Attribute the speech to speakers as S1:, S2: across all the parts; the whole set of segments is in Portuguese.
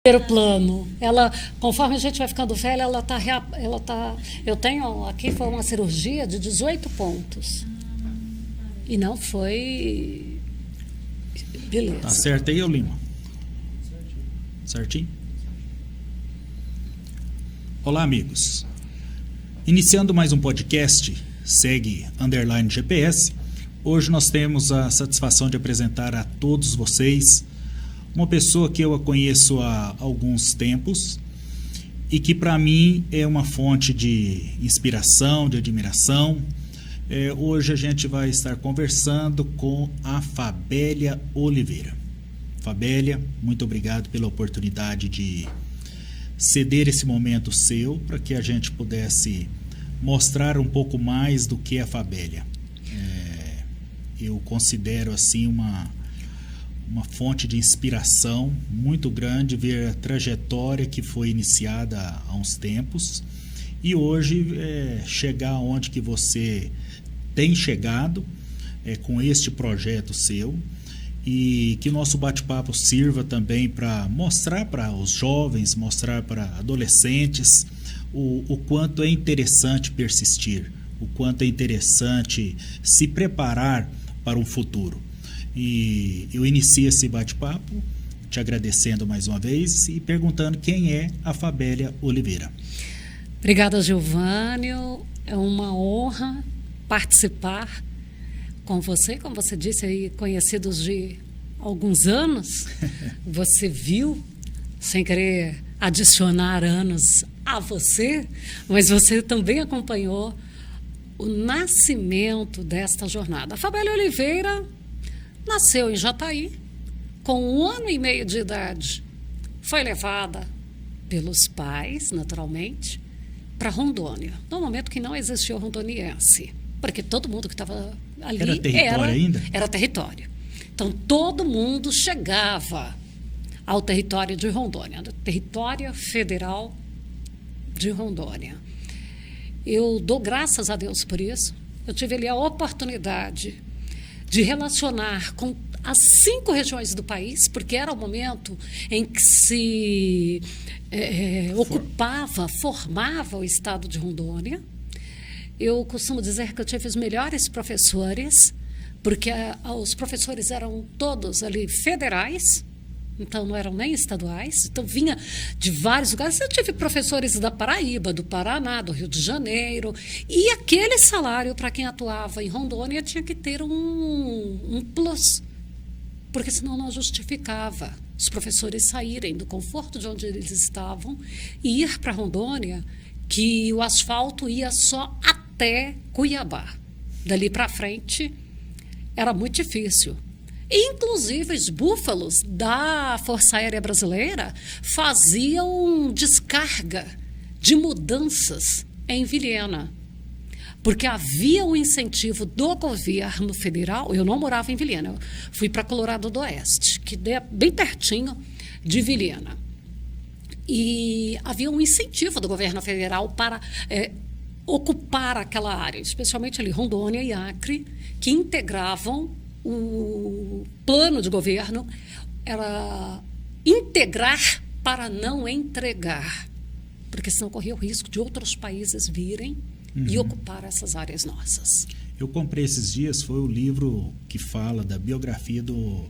S1: pelo plano. Ela, conforme a gente vai ficando velha, eu tenho aqui, foi uma cirurgia de 18 pontos. E não foi... Beleza.
S2: Tá certo aí, ô Lima? Certinho? Olá, amigos. Iniciando mais um podcast, segue _GPS. Hoje nós temos a satisfação de apresentar a todos vocês uma pessoa que eu conheço há alguns tempos e que para mim é uma fonte de inspiração, de admiração. Hoje a gente vai estar conversando com a Fabélia Oliveira. Fabélia, muito obrigado pela oportunidade de ceder esse momento seu para que a gente pudesse mostrar um pouco mais do que é a Fabélia. Eu considero assim uma fonte de inspiração muito grande ver a trajetória que foi iniciada há uns tempos e hoje chegar onde que você tem chegado com este projeto seu, e que nosso bate-papo sirva também para mostrar para os jovens, mostrar para adolescentes o quanto é interessante persistir, o quanto é interessante se preparar para um futuro. E eu inicio esse bate-papo te agradecendo mais uma vez e perguntando quem é a Fabélia Oliveira.
S1: Obrigada, Giovânio. É uma honra participar com você, como você disse aí, conhecidos de alguns anos. Você viu, sem querer adicionar anos a você, mas você também acompanhou o nascimento desta jornada. A Fabélia Oliveira nasceu em Jataí, com 1 ano e meio de idade. Foi levada pelos pais, naturalmente, para Rondônia, no momento que não existia o rondoniense, porque todo mundo que estava ali
S2: era território ainda?
S1: Era território. Então, todo mundo chegava ao território de Rondônia, do território federal de Rondônia. Eu dou graças a Deus por isso. Eu tive ali a oportunidade de relacionar com as 5 regiões do país, porque era o momento em que se formava o estado de Rondônia. Eu costumo dizer que eu tive os melhores professores, porque os professores eram todos ali federais, então não eram nem estaduais, então vinha de vários lugares. Eu tive professores da Paraíba, do Paraná, do Rio de Janeiro, e aquele salário para quem atuava em Rondônia tinha que ter um plus, porque senão não justificava os professores saírem do conforto de onde eles estavam e ir para Rondônia, que o asfalto ia só até Cuiabá. Dali para frente era muito difícil. Inclusive, os búfalos da Força Aérea Brasileira faziam descarga de mudanças em Vilhena, porque havia um incentivo do governo federal. Eu não morava em Vilhena, eu fui para Colorado do Oeste, que é bem pertinho de Vilhena. E havia um incentivo do governo federal para ocupar aquela área, especialmente ali Rondônia e Acre, que integravam o plano de governo. Era integrar para não entregar, porque senão corria o risco de outros países virem e ocupar essas áreas nossas.
S2: Eu comprei esses dias, foi o livro que fala da biografia do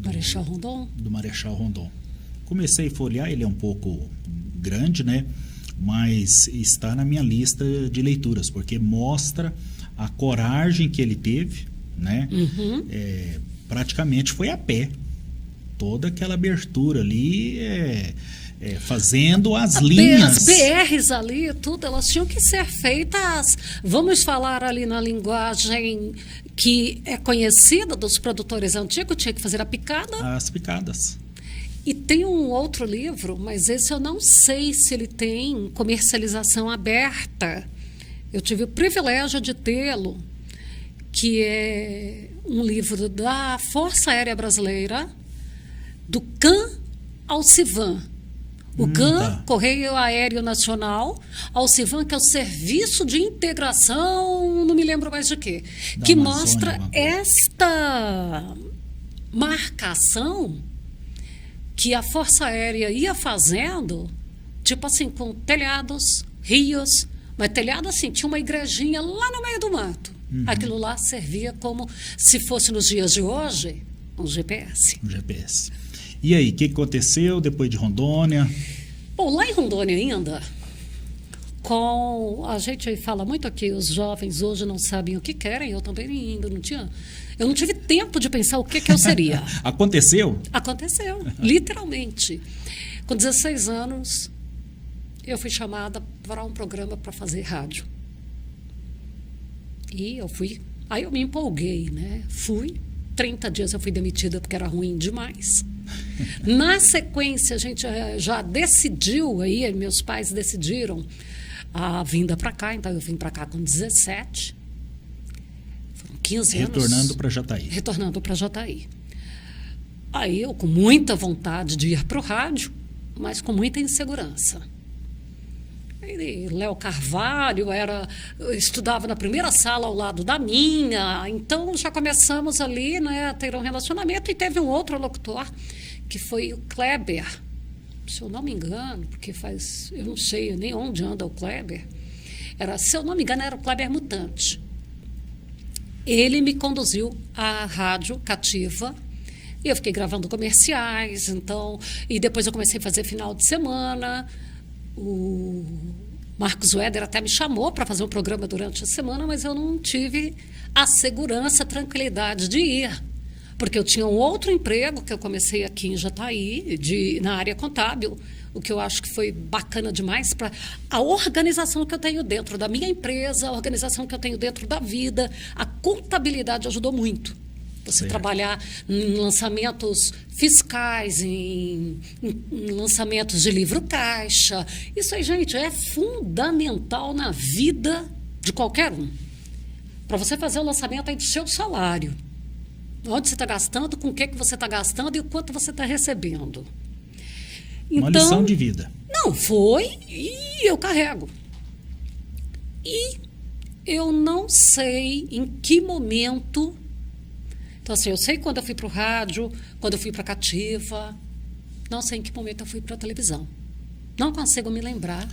S1: Marechal Rondon.
S2: Do Marechal Rondon. Comecei a folhear, ele é um pouco grande, né? Mas está na minha lista de leituras, porque mostra a coragem que ele teve, né? Praticamente foi a pé. Toda aquela abertura ali, fazendo as linhas.
S1: As BRs ali, tudo, elas tinham que ser feitas, vamos falar ali na linguagem que é conhecida dos produtores antigos, tinha que fazer a picada.
S2: As picadas.
S1: E tem um outro livro, mas esse eu não sei se ele tem comercialização aberta. Eu tive o privilégio de tê-lo, que é um livro da Força Aérea Brasileira, do CAN ao CIVAN. O CAN, Correio Aéreo Nacional, ao CIVAN, que é o Serviço de Integração, não me lembro mais de quê, que mostra esta marcação que a Força Aérea ia fazendo, tipo assim, com telhados, rios, mas telhado assim, tinha uma igrejinha lá no meio do mato. Aquilo lá servia como, se fosse nos dias de hoje, um GPS.
S2: Um GPS. E aí, o que aconteceu depois de Rondônia?
S1: Bom, lá em Rondônia ainda, a gente fala muito aqui, os jovens hoje não sabem o que querem, eu também ainda não tinha. Eu não tive tempo de pensar o que eu seria.
S2: Aconteceu?
S1: Aconteceu, literalmente. Com 16 anos, eu fui chamada para um programa para fazer rádio. E eu fui. Aí eu me empolguei, né? Fui. 30 dias eu fui demitida porque era ruim demais. Na sequência, a gente já decidiu, aí meus pais decidiram a vinda para cá, então eu vim para cá com 17. Foram 15 anos.
S2: Retornando para Jataí.
S1: Retornando para Jataí. Aí eu com muita vontade de ir para o rádio, mas com muita insegurança. E Léo Carvalho estudava na primeira sala ao lado da minha, então já começamos ali, né, a ter um relacionamento, e teve um outro locutor, que foi o Kleber, se eu não me engano, porque eu não sei nem onde anda o Kleber, se eu não me engano, era o Kleber Mutante. Ele me conduziu à rádio cativa, e eu fiquei gravando comerciais, então, e depois eu comecei a fazer final de semana. O Marcos Weder até me chamou para fazer um programa durante a semana, mas eu não tive a segurança, a tranquilidade de ir, porque eu tinha um outro emprego que eu comecei aqui em Jataí, na área contábil, o que eu acho que foi bacana demais para a organização que eu tenho dentro da minha empresa, a organização que eu tenho dentro da vida. A contabilidade ajudou muito. Você trabalhar em lançamentos fiscais, em lançamentos de livro-caixa. Isso aí, gente, é fundamental na vida de qualquer um. Para você fazer o lançamento aí do seu salário. Onde você está gastando, com o que você está gastando e o quanto você está recebendo.
S2: Uma lição de vida.
S1: Não, foi e eu carrego. E eu não sei em que momento... Então, assim, eu sei quando eu fui para o rádio, quando eu fui para a cativa, não sei em que momento eu fui para a televisão. Não consigo me lembrar.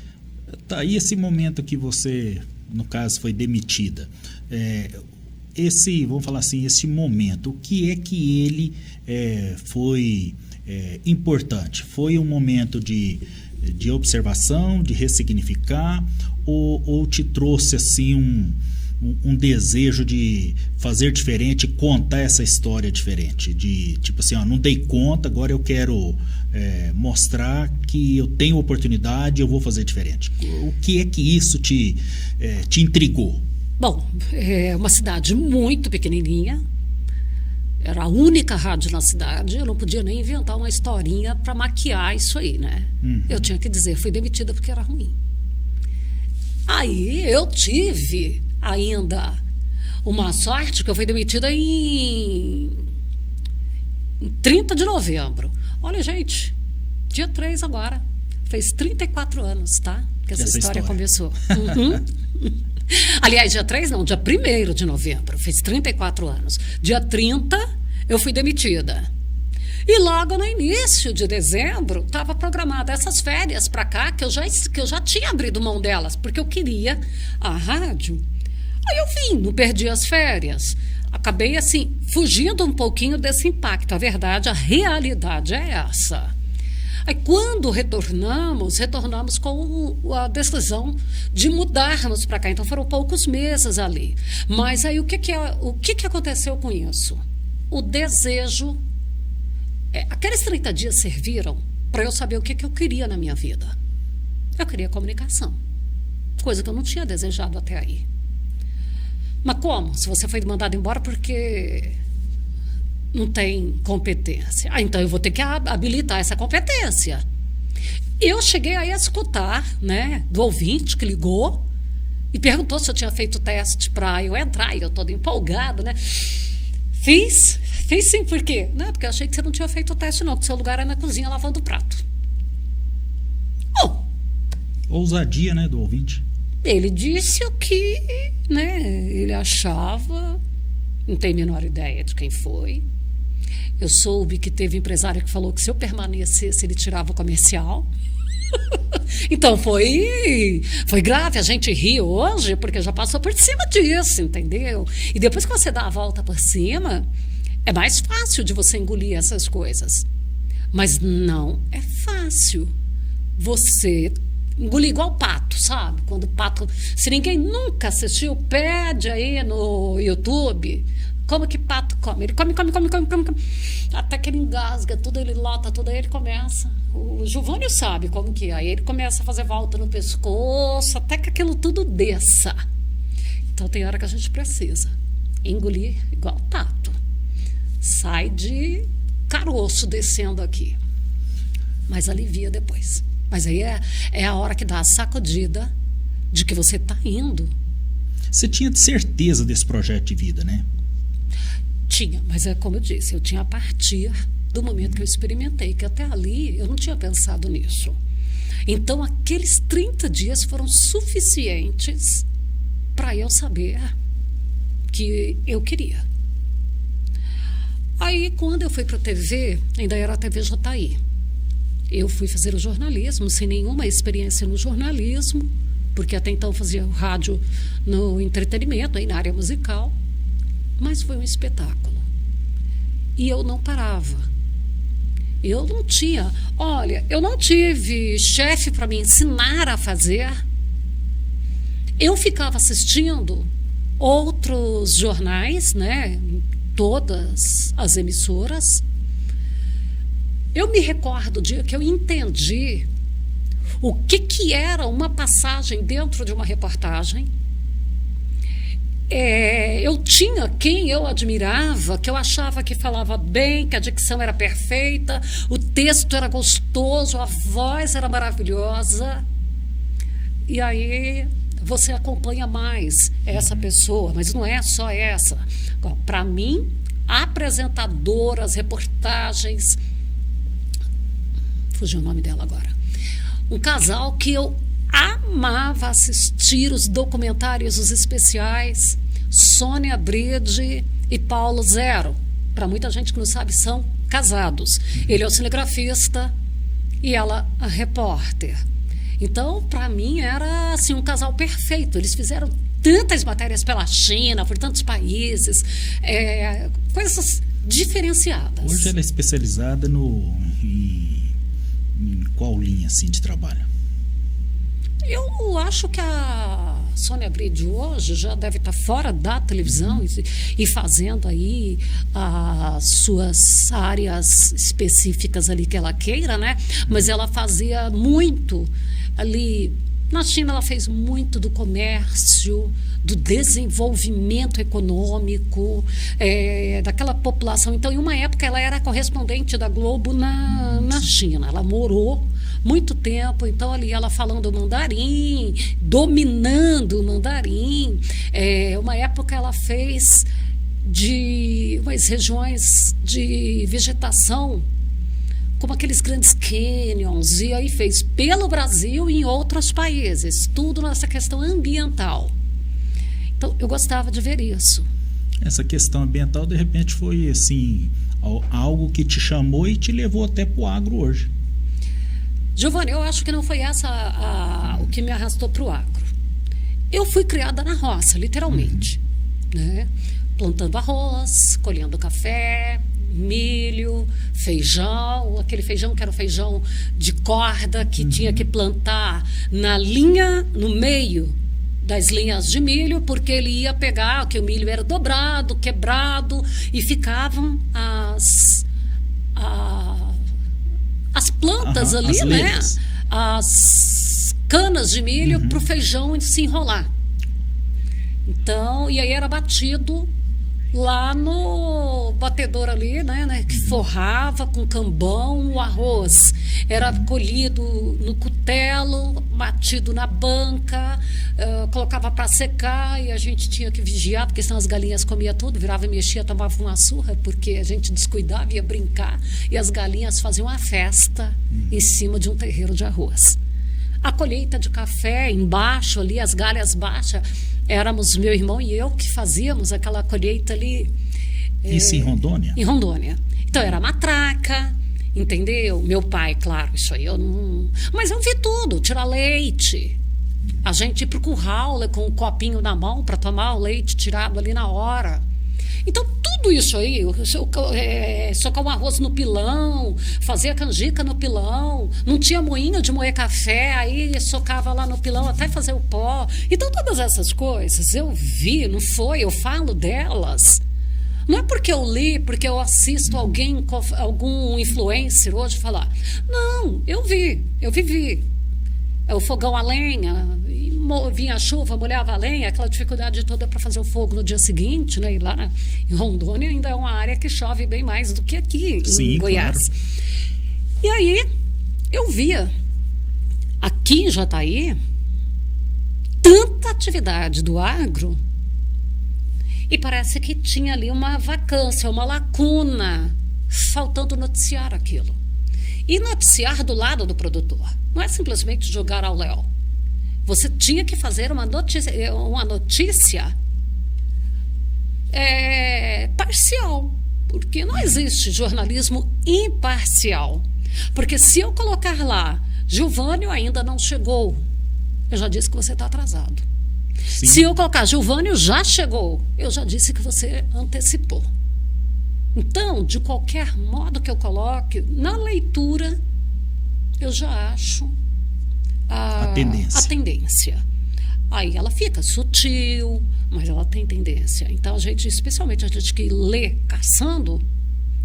S2: Tá, e esse momento que você, no caso, foi demitida, vamos falar assim, esse momento, o que é que ele foi importante? Foi um momento de observação, de ressignificar, ou te trouxe assim um desejo de fazer diferente, contar essa história diferente, de tipo assim, não dei conta, agora eu quero mostrar que eu tenho oportunidade, eu vou fazer diferente. O que é que isso te intrigou?
S1: Bom, é uma cidade muito pequenininha, era a única rádio na cidade, eu não podia nem inventar uma historinha para maquiar isso aí, né? Eu tinha que dizer, fui demitida porque era ruim. Aí eu tive ainda uma sorte que eu fui demitida em 30 de novembro. Olha, gente, dia 3 agora. Fez 34 anos, tá? Que essa história começou. Aliás, dia 3 não, dia 1º de novembro. Fez 34 anos. Dia 30 eu fui demitida. E logo no início de dezembro, estava programada essas férias para cá, que eu já tinha abrido mão delas, porque eu queria a rádio. Aí eu vim, não perdi as férias. Acabei, assim, fugindo um pouquinho desse impacto. A verdade, a realidade é essa. Aí, quando retornamos com a decisão de mudarmos para cá. Então, foram poucos meses ali. Mas aí, o que aconteceu com isso? O desejo... aqueles 30 dias serviram para eu saber o que eu queria na minha vida. Eu queria comunicação. Coisa que eu não tinha desejado até aí. Mas como? Se você foi mandado embora porque não tem competência. Então eu vou ter que habilitar essa competência. Eu cheguei aí a escutar, né, do ouvinte que ligou e perguntou se eu tinha feito teste para eu entrar. E eu toda empolgada, né? Fiz sim, por quê? Não, porque eu achei que você não tinha feito o teste não, que seu lugar é na cozinha lavando o prato.
S2: Ousadia, né, do ouvinte.
S1: Ele disse o que, né, ele achava, não tem a menor ideia de quem foi. Eu soube que teve empresário que falou que se eu permanecesse, ele tirava o comercial. Então foi grave. A gente ri hoje porque já passou por cima disso, entendeu? E depois que você dá a volta por cima, é mais fácil de você engolir essas coisas. Mas não é fácil você engolir igual pato, sabe? Quando o pato... Se ninguém nunca assistiu, pede aí no YouTube como que pato come. Ele come. Até que ele engasga tudo, ele lota tudo, aí ele começa... O Giovânio sabe como que é. Aí ele começa a fazer volta no pescoço, até que aquilo tudo desça. Então tem hora que a gente precisa engolir igual pato. Sai de caroço descendo aqui. Mas alivia depois. Mas aí é a hora que dá a sacudida de que você está indo.
S2: Você tinha certeza desse projeto de vida, né?
S1: Tinha, mas é como eu disse, eu tinha a partir do momento que eu experimentei, que até ali eu não tinha pensado nisso. Então, aqueles 30 dias foram suficientes para eu saber que eu queria. Aí, quando eu fui para a TV, ainda era a TV Jataí. Eu fui fazer o jornalismo, sem nenhuma experiência no jornalismo, porque até então fazia o rádio no entretenimento, aí na área musical. Mas foi um espetáculo. E eu não parava. Eu não tinha... Olha, eu não tive chefe para me ensinar a fazer. Eu ficava assistindo outros jornais, né? Todas as emissoras. Eu me recordo do dia que eu entendi o que era uma passagem dentro de uma reportagem. Eu tinha quem eu admirava, que eu achava que falava bem, que a dicção era perfeita, o texto era gostoso, a voz era maravilhosa. E aí você acompanha mais essa pessoa, mas não é só essa. Para mim, apresentadoras, reportagens... Fugiu o nome dela agora. Um casal que eu amava assistir os documentários, os especiais, Sônia Bride e Paulo Zero. Para muita gente que não sabe, são casados. Ele é o cinegrafista e ela a repórter. Então, para mim, era assim, um casal perfeito. Eles fizeram tantas matérias pela China, por tantos países, coisas diferenciadas.
S2: Hoje ela é especializada em qual linha assim, de trabalho?
S1: Eu acho que a Sônia Bride hoje já deve estar fora da televisão e fazendo aí as suas áreas específicas ali que ela queira, né? Mas ela fazia muito ali... Na China ela fez muito do comércio, do desenvolvimento econômico, daquela população. Então, em uma época, ela era correspondente da Globo na China. Ela morou muito tempo, então ali ela falando mandarim, dominando o mandarim. Uma época ela fez de umas regiões de vegetação, como aqueles grandes canyons, e aí fez pelo Brasil e em outros países, tudo nessa questão ambiental. Então, eu gostava de ver isso.
S2: Essa questão ambiental, de repente, foi assim, algo que te chamou e te levou até para o agro hoje.
S1: Giovânio, eu acho que não foi o que me arrastou para o agro. Eu fui criada na roça, literalmente, né? Plantando arroz, colhendo café, milho, feijão, aquele feijão que era o feijão de corda que tinha que plantar na linha, no meio das linhas de milho, porque ele ia pegar, que o milho era dobrado, quebrado, e ficavam as plantas ali, né? As canas de milho para o feijão se enrolar. Então, e aí era batido lá no batedor ali, né, que forrava com cambão o arroz. Era colhido no cutelo, batido na banca, colocava para secar e a gente tinha que vigiar, porque senão as galinhas comiam tudo, virava e mexia, tomava uma surra, porque a gente descuidava, ia brincar, e as galinhas faziam uma festa em cima de um terreiro de arroz. A colheita de café embaixo ali, as galhas baixas, éramos meu irmão e eu que fazíamos aquela colheita ali.
S2: Isso em Rondônia?
S1: Em Rondônia. Então era matraca, entendeu? Meu pai, claro, isso aí eu não... Mas eu vi tudo, tirar leite. A gente ir pro curral com um copinho na mão para tomar o leite tirado ali na hora. Então, tudo isso aí, socar o arroz no pilão, fazer a canjica no pilão, não tinha moinho de moer café, aí socava lá no pilão até fazer o pó. Então, todas essas coisas eu vi, não foi? Eu falo delas. Não é porque eu li, porque eu assisto algum influencer hoje falar. Não, eu vivi. É o fogão a lenha, vinha a chuva, molhava a lenha, aquela dificuldade toda para fazer o fogo no dia seguinte, né? E lá em Rondônia ainda é uma área que chove bem mais do que aqui em Goiás. Claro. E aí eu via aqui em Jataí tanta atividade do agro e parece que tinha ali uma vacância, uma lacuna, faltando noticiar aquilo. E noticiar do lado do produtor. Não é simplesmente jogar ao léu. Você tinha que fazer uma notícia parcial. Porque não existe jornalismo imparcial. Porque se eu colocar lá, Gilvânio ainda não chegou, eu já disse que você está atrasado. Sim. Se eu colocar, Gilvânio já chegou, eu já disse que você antecipou. Então, de qualquer modo que eu coloque, na leitura, eu já acho a tendência. Aí ela fica sutil, mas ela tem tendência. Então, especialmente a gente que lê caçando,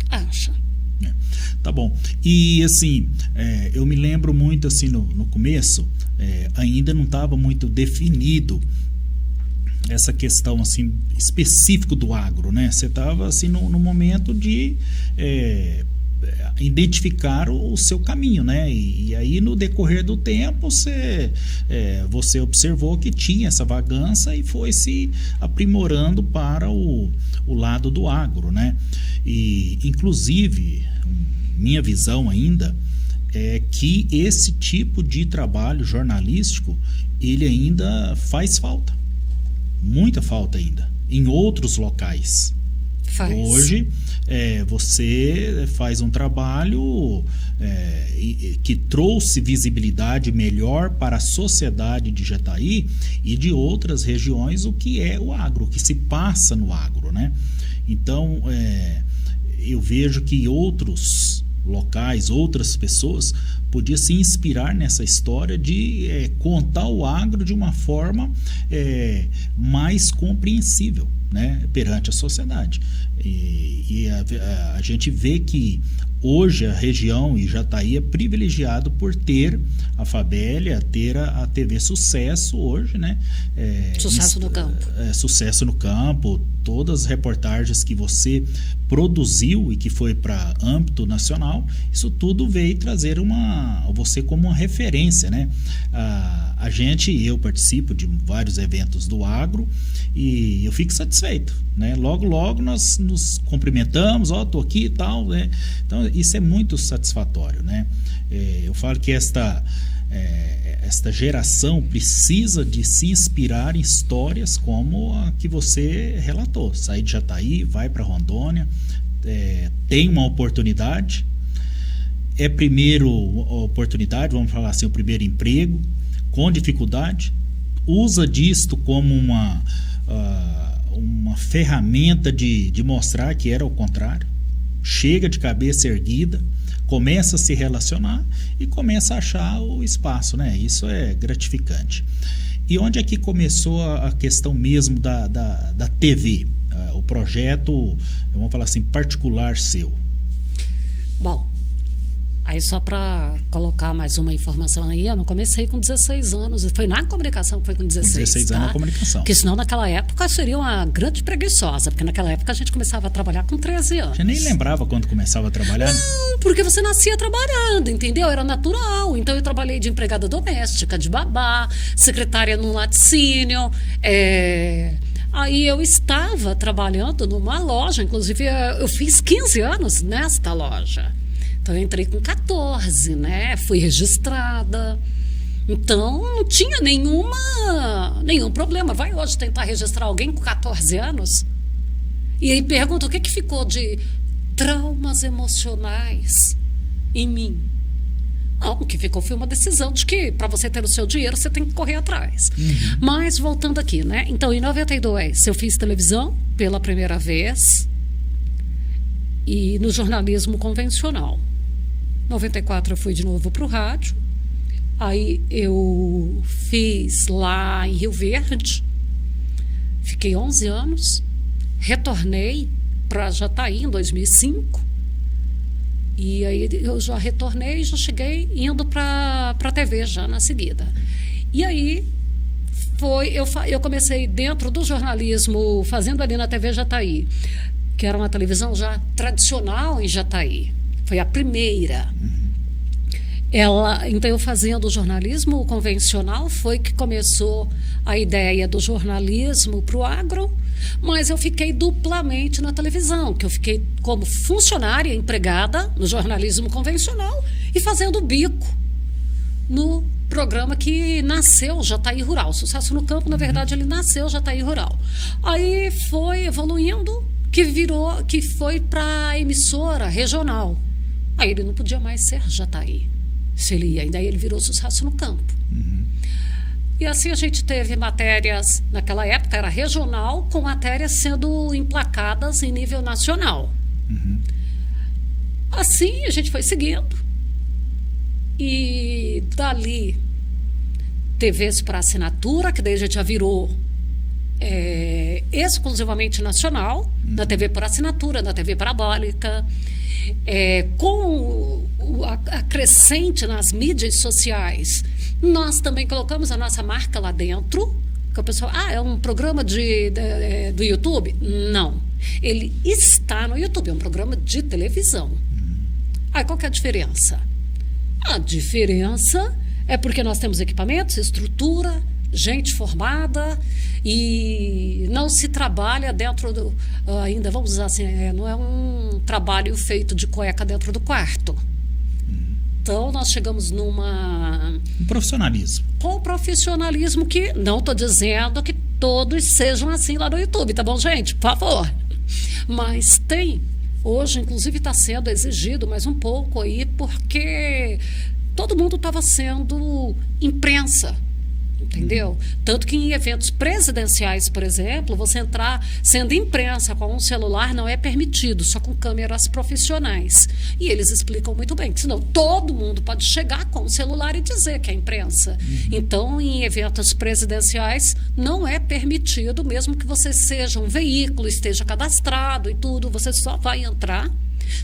S1: acha.
S2: Tá bom. E, assim, eu me lembro muito, assim, no começo, ainda não estava muito definido essa questão assim específico do agro, né? Você estava assim no momento de identificar o seu caminho, né? E aí no decorrer do tempo você observou que tinha essa vagância e foi se aprimorando para o lado do agro, né? E inclusive minha visão ainda é que esse tipo de trabalho jornalístico ele ainda faz falta. Muita falta ainda, em outros locais. Hoje, você faz um trabalho que trouxe visibilidade melhor para a sociedade de Jataí e de outras regiões, o que é o agro, o que se passa no agro, né? Então, eu vejo que outros locais, outras pessoas podiam se inspirar nessa história de contar o agro de uma forma mais compreensível, né, perante a sociedade. E a gente vê que hoje a região e Jataí é privilegiado por ter a Fabélia, ter a TV Sucesso hoje, né?
S1: Sucesso no campo.
S2: Sucesso no campo, todas as reportagens que você produziu e que foi para âmbito nacional, isso tudo veio trazer você como uma referência, né? Eu participo de vários eventos do agro e eu fico satisfeito, né? Logo nós nos cumprimentamos, tô aqui e tal, né? Então isso é muito satisfatório, né? Eu falo que esta geração precisa de se inspirar em histórias como a que você relatou. Sair de Jataí, vai para Rondônia, tem uma oportunidade, primeiro oportunidade, vamos falar assim, o primeiro emprego, com dificuldade, usa disto como uma ferramenta de mostrar que era o contrário, chega de cabeça erguida, começa a se relacionar e começa a achar o espaço, né? Isso é gratificante. E onde é que começou a questão mesmo da TV? O projeto, vamos falar assim, particular seu?
S1: Bom, aí só para colocar mais uma informação aí, eu não comecei com 16 anos, foi na comunicação que foi com 16.
S2: 16 anos na comunicação.
S1: Porque senão naquela época eu seria uma grande preguiçosa, porque naquela época a gente começava a trabalhar com 13 anos.
S2: Você nem lembrava quando começava a trabalhar?
S1: Não, porque você nascia trabalhando, entendeu? Era natural. Então eu trabalhei de empregada doméstica, de babá, secretária no laticínio, Aí eu estava trabalhando numa loja, inclusive eu fiz 15 anos nesta loja. Então, eu entrei com 14, né? Fui registrada. Então, não tinha nenhum problema. Vai hoje tentar registrar alguém com 14 anos? E aí pergunta o que ficou de traumas emocionais em mim. Não, o que ficou foi uma decisão de que para você ter o seu dinheiro você tem que correr atrás. Mas voltando aqui, né? Então, em 92 eu fiz televisão pela primeira vez e no jornalismo convencional. Em 94 eu fui de novo para o rádio. Aí eu fiz lá em Rio Verde. Fiquei 11 anos. Retornei para Jataí em 2005. E aí eu já retornei, já cheguei indo para a TV já na seguida. E aí eu comecei dentro do jornalismo, fazendo ali na TV Jataí, que era uma televisão já tradicional em Jataí. Foi a primeira. Então, eu fazendo o jornalismo convencional, foi que começou a ideia do jornalismo para o agro, mas eu fiquei duplamente na televisão, que eu fiquei como funcionária empregada no jornalismo convencional e fazendo bico no programa que nasceu Jataí Rural. Sucesso no Campo, na verdade, ele nasceu Jataí Rural. Aí foi evoluindo, que foi para a emissora regional. Aí ele não podia mais ser Jataí. Se ele ia, daí ele virou Sucesso no Campo. E assim a gente teve matérias, naquela época era regional, com matérias sendo emplacadas em nível nacional. Assim a gente foi seguindo. E dali, TVs para assinatura, que daí a gente já virou exclusivamente nacional, na TV por assinatura, na TV parabólica. Com a crescente nas mídias sociais, nós também colocamos a nossa marca lá dentro, que o pessoal, é um programa do YouTube? Não, ele está no YouTube, é um programa de televisão. Qual que é a diferença? A diferença é porque nós temos equipamentos, estrutura, gente formada e não se trabalha dentro ainda, vamos usar assim, não é um trabalho feito de cueca dentro do quarto. Então, nós chegamos um
S2: profissionalismo.
S1: Com profissionalismo que, não estou dizendo que todos sejam assim lá no YouTube, tá bom, gente? Por favor. Mas hoje, inclusive, está sendo exigido mais um pouco aí, porque todo mundo estava sendo imprensa. Entendeu? Tanto que em eventos presidenciais, por exemplo, você entrar sendo imprensa com um celular não é permitido, só com câmeras profissionais. E eles explicam muito bem, que senão todo mundo pode chegar com o celular e dizer que é imprensa. Então, em eventos presidenciais, não é permitido, mesmo que você seja um veículo, esteja cadastrado e tudo, você só vai entrar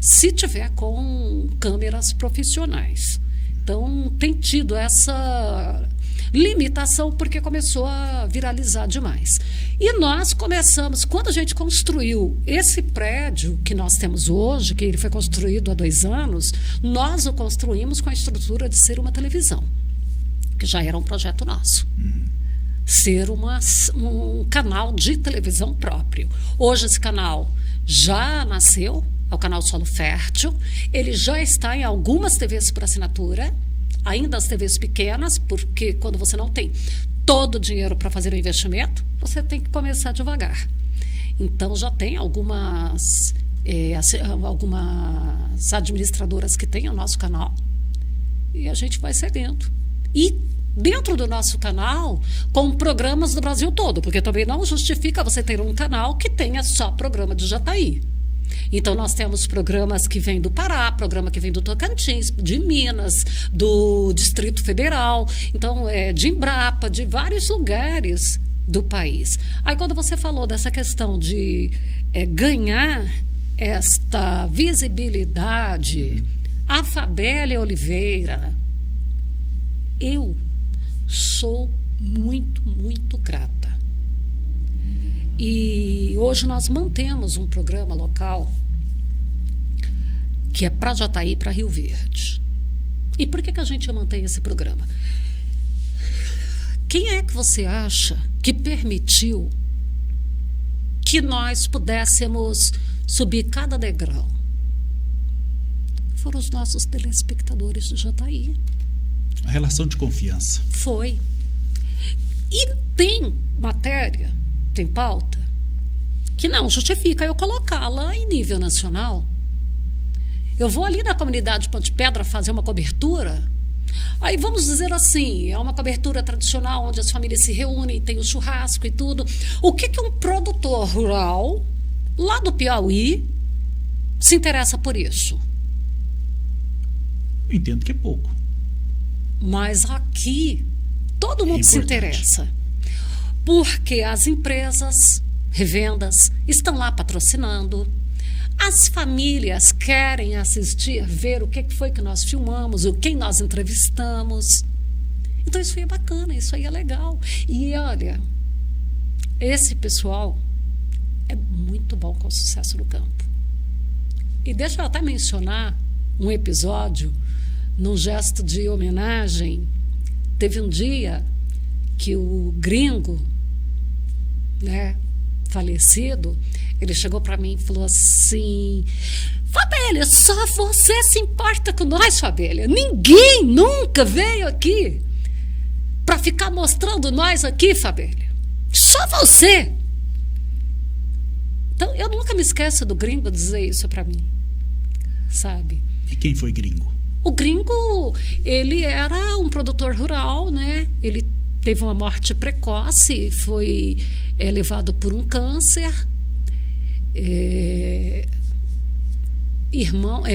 S1: se tiver com câmeras profissionais. Então, tem tido essa limitação porque começou a viralizar demais. E nós começamos, quando a gente construiu esse prédio que nós temos hoje, que ele foi construído há 2 anos, nós o construímos com a estrutura de ser uma televisão, que já era um projeto nosso. Ser um canal de televisão próprio. Hoje esse canal já nasceu, é o canal Solo Fértil, ele já está em algumas TVs por assinatura, ainda as TVs pequenas, porque quando você não tem todo o dinheiro para fazer o investimento, você tem que começar devagar. Então, já tem algumas administradoras que têm o nosso canal e a gente vai seguindo. E dentro do nosso canal, com programas do Brasil todo, porque também não justifica você ter um canal que tenha só programa de Jataí. Então, nós temos programas que vêm do Pará, programa que vem do Tocantins, de Minas, do Distrito Federal, então, de Embrapa, de vários lugares do país. Aí, quando você falou dessa questão de ganhar esta visibilidade, a Fabélia Oliveira, eu sou muito, muito grata. E hoje nós mantemos um programa local que é para Jataí e para Rio Verde. E por que a gente mantém esse programa? Quem é que você acha que permitiu que nós pudéssemos subir cada degrau? Foram os nossos telespectadores de Jataí.
S2: A relação de confiança.
S1: Foi. E tem matéria, tem pauta, que não justifica eu colocá-la em nível nacional. Eu vou ali na comunidade de Ponte Pedra fazer uma cobertura, aí vamos dizer assim, é uma cobertura tradicional onde as famílias se reúnem, tem o churrasco e tudo. O que um produtor rural lá do Piauí se interessa por isso?
S2: Eu entendo que é pouco.
S1: Mas aqui todo mundo se interessa, porque as empresas, revendas, estão lá patrocinando. As famílias querem assistir, ver o que foi que nós filmamos, quem nós entrevistamos. Então isso aí é bacana, isso aí é legal. E olha, esse pessoal é muito bom com o sucesso no campo. E deixa eu até mencionar um episódio, num gesto de homenagem. Teve um dia que o gringo, né, falecido, ele chegou para mim e falou assim: Fabélia, só você se importa com nós, Fabélia. Ninguém nunca veio aqui para ficar mostrando nós aqui, Fabélia. Só você. Então, eu nunca me esqueço do gringo dizer isso para mim, sabe?
S2: E quem foi gringo?
S1: O gringo, ele era um produtor rural, né? Ele teve uma morte precoce, foi levado por um câncer.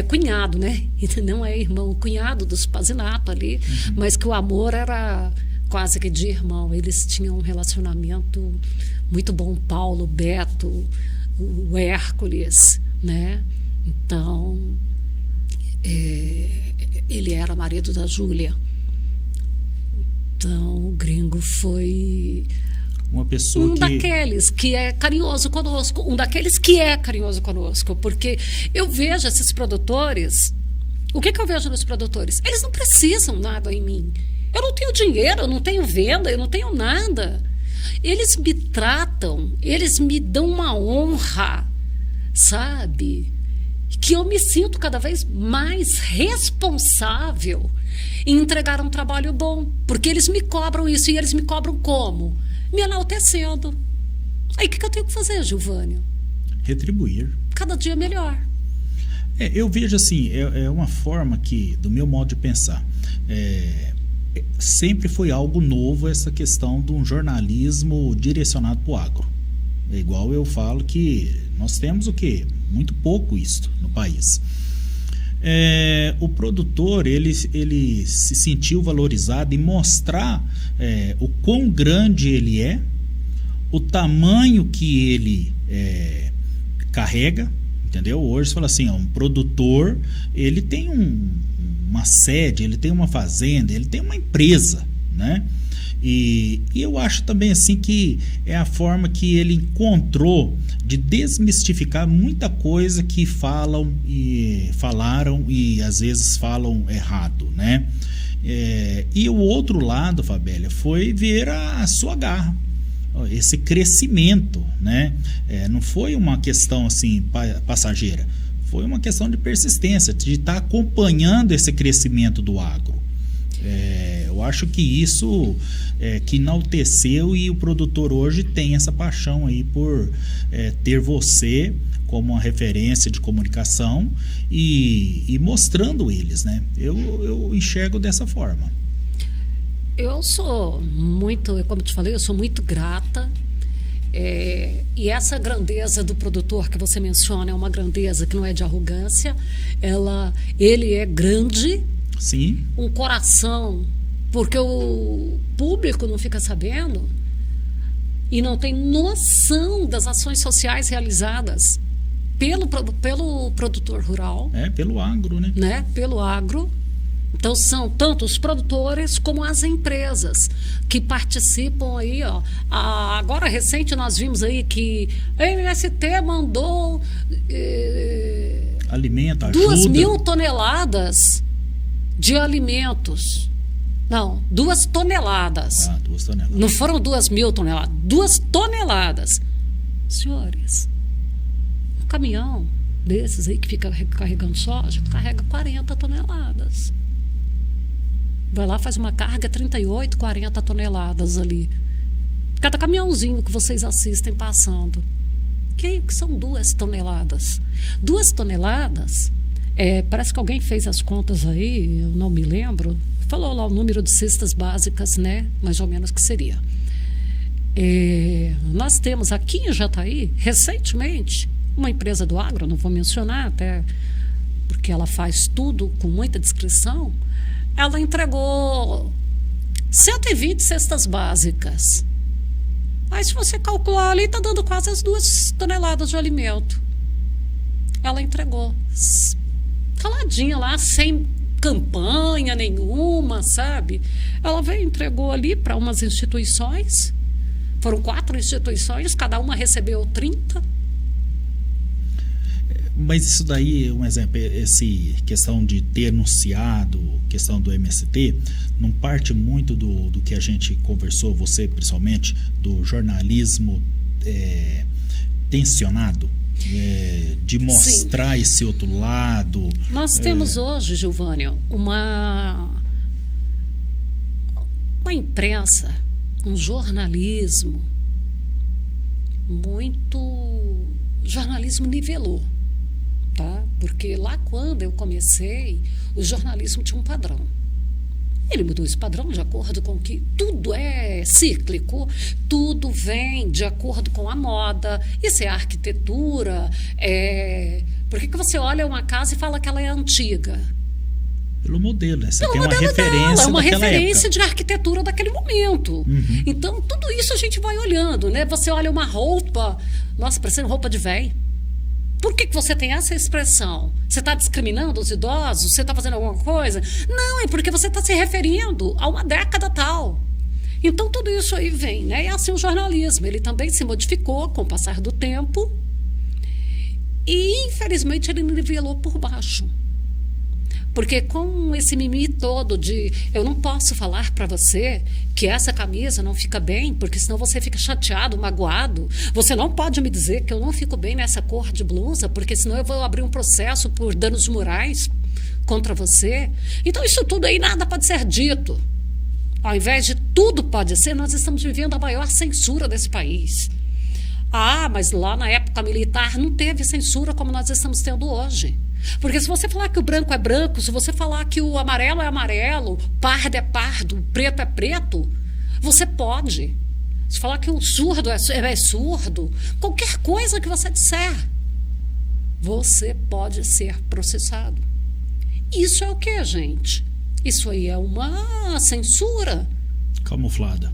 S1: Cunhado, né? Não é irmão, cunhado dos Pazinato ali, mas que o amor era quase que de irmão. Eles tinham um relacionamento muito bom, Paulo, Beto, o Hércules, né? Então, ele era marido da Júlia. Então, o gringo foi
S2: uma pessoa
S1: daqueles que é carinhoso conosco, porque eu vejo esses produtores. O que eu vejo nos produtores? Eles não precisam nada em mim. Eu não tenho dinheiro, eu não tenho venda, eu não tenho nada. Eles me tratam, eles me dão uma honra, sabe? Que eu me sinto cada vez mais responsável em entregar um trabalho bom, porque eles me cobram isso. E eles me cobram como? Me enaltecendo. Aí o que eu tenho que fazer, Gilvânio?
S2: Retribuir.
S1: Cada dia melhor.
S2: Eu vejo assim, é uma forma que, do meu modo de pensar, sempre foi algo novo essa questão de um jornalismo direcionado para o agro. É igual eu falo que nós temos o quê? Muito pouco isso no país. O produtor, ele se sentiu valorizado em mostrar o quão grande ele é, o tamanho que ele carrega, entendeu? Hoje você fala assim, um produtor, ele tem uma sede, ele tem uma fazenda, ele tem uma empresa, né? E eu acho também assim que é a forma que ele encontrou de desmistificar muita coisa que falaram e às vezes falam errado, né? E o outro lado, Fabélia, foi ver a sua garra, esse crescimento, né? Não foi uma questão assim passageira, foi uma questão de persistência, de estar acompanhando esse crescimento do agro. Eu acho que isso que enalteceu, e o produtor hoje tem essa paixão aí por ter você como uma referência de comunicação e mostrando eles, né? Eu enxergo dessa forma.
S1: Eu sou muito, como te falei, eu sou muito grata. E essa grandeza do produtor que você menciona é uma grandeza que não é de arrogância. Ele é grande.
S2: Sim.
S1: Um coração, porque o público não fica sabendo e não tem noção das ações sociais realizadas pelo produtor rural.
S2: Pelo agro, né?
S1: Pelo agro. Então, são tanto os produtores como as empresas que participam aí, ó. Agora, recente, nós vimos aí que a MST mandou
S2: alimento, ajuda.
S1: 2.000 toneladas de alimentos. Não, 2 toneladas.
S2: 2 toneladas.
S1: Não foram 2.000 toneladas, 2 toneladas. Senhores, um caminhão desses aí que fica carregando soja, carrega 40 toneladas. Vai lá, faz uma carga 38, 40 toneladas ali. Cada caminhãozinho que vocês assistem passando. Que são 2 toneladas. 2 toneladas, parece que alguém fez as contas aí, eu não me lembro, falou lá o número de cestas básicas, né? Mais ou menos que seria. Nós temos aqui em Jataí, recentemente, uma empresa do agro, não vou mencionar até porque ela faz tudo com muita discrição, ela entregou 120 cestas básicas. Aí, se você calcular ali, está dando quase as 2 toneladas de alimento. Ela entregou caladinha lá, sem campanha nenhuma, sabe? Ela veio e entregou ali para umas instituições. Foram 4 instituições, cada uma recebeu 30.
S2: Mas isso daí, um exemplo, esse questão de ter anunciado, questão do MST, não parte muito do que a gente conversou, você principalmente, do jornalismo tensionado, de mostrar Sim. esse outro lado.
S1: Nós temos hoje, Gilvânio, uma imprensa, um jornalismo jornalismo nivelou. Tá? Porque lá quando eu comecei, o jornalismo tinha um padrão. Ele mudou esse padrão de acordo com que tudo é cíclico, tudo vem de acordo com a moda. Isso é arquitetura. Por que você olha uma casa e fala que ela é antiga?
S2: Pelo modelo, né? Você tem uma referência
S1: é uma
S2: época.
S1: referência de arquitetura daquele momento.
S2: Uhum.
S1: Então, tudo isso a gente vai olhando, né? Você olha uma roupa, nossa, parecendo roupa de véio. Por que você tem essa expressão? Você está discriminando os idosos? Você está fazendo alguma coisa? Não, é porque você está se referindo a uma década tal. Então, tudo isso aí vem, né? E assim o jornalismo, ele também se modificou com o passar do tempo e, infelizmente, ele nivelou por baixo. Porque com esse mimimi todo de eu não posso falar para você que essa camisa não fica bem, porque senão você fica chateado, magoado. Você não pode me dizer que eu não fico bem nessa cor de blusa, porque senão eu vou abrir um processo por danos morais contra você. Então isso tudo aí nada pode ser dito. Ao invés de tudo pode ser, nós estamos vivendo a maior censura desse país. Mas lá na época militar não teve censura como nós estamos tendo hoje. Porque se você falar que o branco é branco, se você falar que o amarelo é amarelo, pardo é pardo, preto é preto, você pode. Se falar que o surdo é surdo, qualquer coisa que você disser, você pode ser processado. Isso é o que, gente? Isso aí é uma censura.
S2: Camuflada.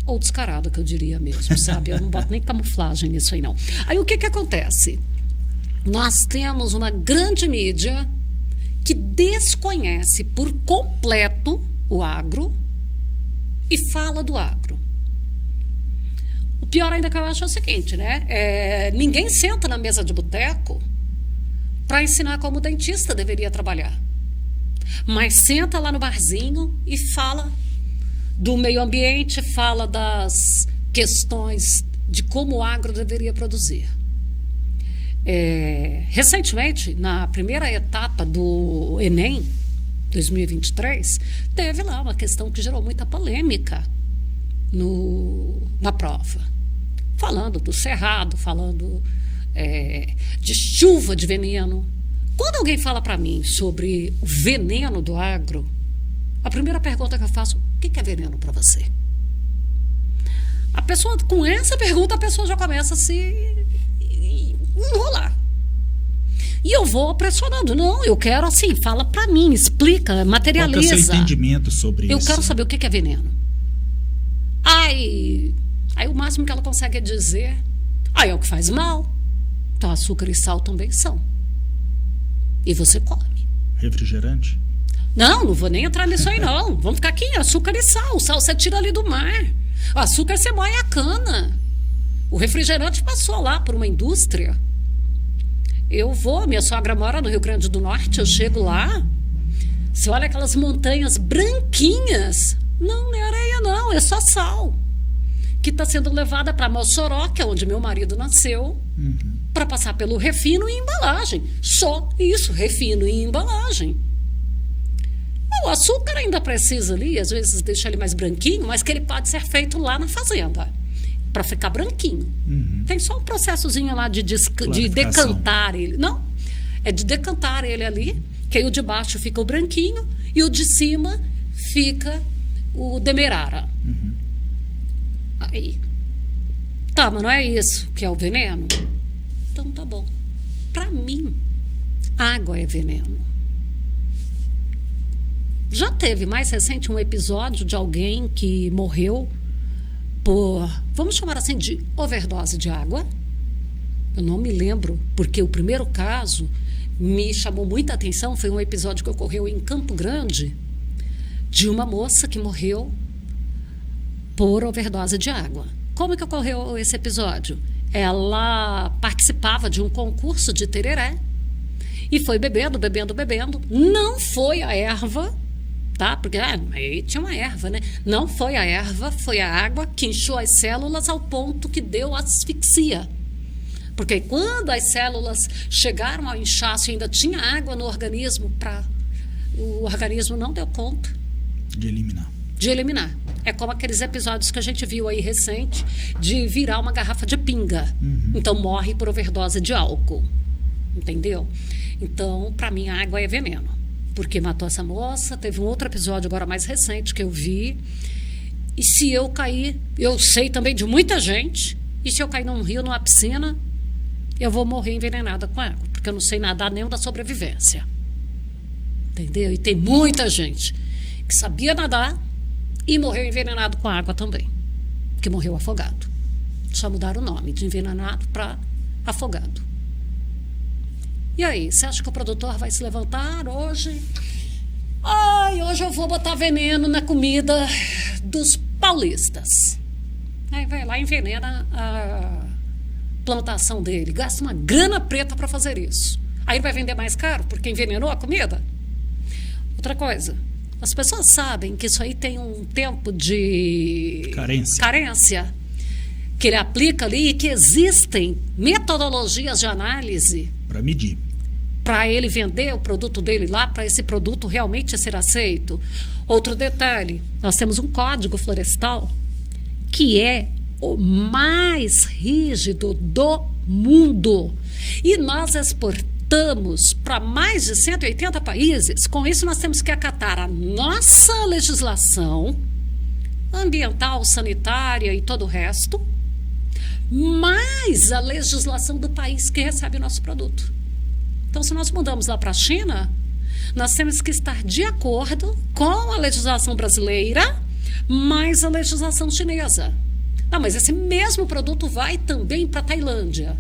S1: Ou descarada, que eu diria mesmo, sabe? Eu não boto nem camuflagem nisso aí, não. Aí o que acontece? Nós temos uma grande mídia que desconhece por completo o agro e fala do agro. O pior ainda que eu acho é o seguinte, né? Ninguém senta na mesa de boteco para ensinar como o dentista deveria trabalhar. Mas senta lá no barzinho e fala do meio ambiente, fala das questões de como o agro deveria produzir. Recentemente, na primeira etapa do Enem 2023, teve lá uma questão que gerou muita polêmica na prova. Falando do cerrado, falando de chuva de veneno. Quando alguém fala para mim sobre o veneno do agro, a primeira pergunta que eu faço, o que é veneno para você? A pessoa, com essa pergunta, a pessoa já começa a se enrolar. E eu vou pressionando. Não, eu quero assim, fala pra mim, explica, materializa.
S2: Qual que é o seu entendimento sobre isso?
S1: Eu quero saber o que é veneno. Aí o máximo que ela consegue é dizer, é o que faz mal. Então açúcar e sal também são. E você come.
S2: Refrigerante?
S1: Não vou nem entrar nisso aí não. Vamos ficar aqui, açúcar e sal. O sal você tira ali do mar. O açúcar você moe a cana. O refrigerante passou lá por uma indústria. Minha sogra mora no Rio Grande do Norte, eu chego lá, você olha aquelas montanhas branquinhas, não é areia não, é só sal, que está sendo levada para Mossoró, que é onde meu marido nasceu, para passar pelo refino e embalagem. Só isso, refino e embalagem. O açúcar ainda precisa ali, às vezes deixa ele mais branquinho, mas que ele pode ser feito lá na fazenda. para ficar branquinho. Tem só um processozinho lá de
S2: Clarificação.
S1: decantar ele. Não, é de decantar ele ali, que aí o de baixo fica o branquinho e o de cima fica o demerara. Aí, tá, mas não é isso que é o veneno? Então tá bom. Para mim, água é veneno. Já teve mais recente um episódio de alguém que morreu por, vamos chamar assim, de overdose de água. Eu não me lembro, porque o primeiro caso me chamou muita atenção. Foi um episódio que ocorreu em Campo Grande, de uma moça que morreu por overdose de água. Como que ocorreu esse episódio? Ela participava de um concurso de tereré e foi bebendo. Não foi a erva, tá? Porque aí tinha uma erva, né? Não foi a erva, foi a água que inchou as células ao ponto que deu asfixia. Porque quando as células chegaram ao inchaço e ainda tinha água no organismo, o organismo não deu conta
S2: De eliminar. É como aqueles episódios que a gente viu aí recente de virar uma garrafa de pinga. Então morre por overdose de álcool. Entendeu? Então, para mim, a água é veneno. Porque matou essa moça. Teve um outro episódio agora mais recente que eu vi. E se eu cair, eu sei também de muita gente, e se eu cair num rio, numa piscina, eu vou morrer envenenada com água. Porque eu não sei nadar nem da sobrevivência. Entendeu? E tem muita gente que sabia nadar e morreu envenenado com água também, que morreu afogado. Só mudaram o nome de envenenado para afogado. E aí, você acha que o produtor vai se levantar hoje? Hoje eu vou botar veneno na comida dos paulistas. Aí vai lá e envenena a plantação dele, gasta uma grana preta para fazer isso. Aí ele vai vender mais caro porque envenenou a comida? Outra coisa, as pessoas sabem que isso aí tem um tempo de carência que ele aplica ali e que existem metodologias de análise para medir,
S1: para ele vender o produto dele lá, para esse produto realmente ser aceito. Outro detalhe, nós temos um código florestal que é o mais rígido do mundo e nós exportamos para mais de 180 países. Com isso, nós temos que acatar a nossa legislação ambiental, sanitária e todo o resto, mais a legislação do país que recebe o nosso produto. Então, se nós mudamos lá para a China, nós temos que estar de acordo com a legislação brasileira, mais a legislação chinesa. Não, mas esse mesmo produto vai também para a Tailândia.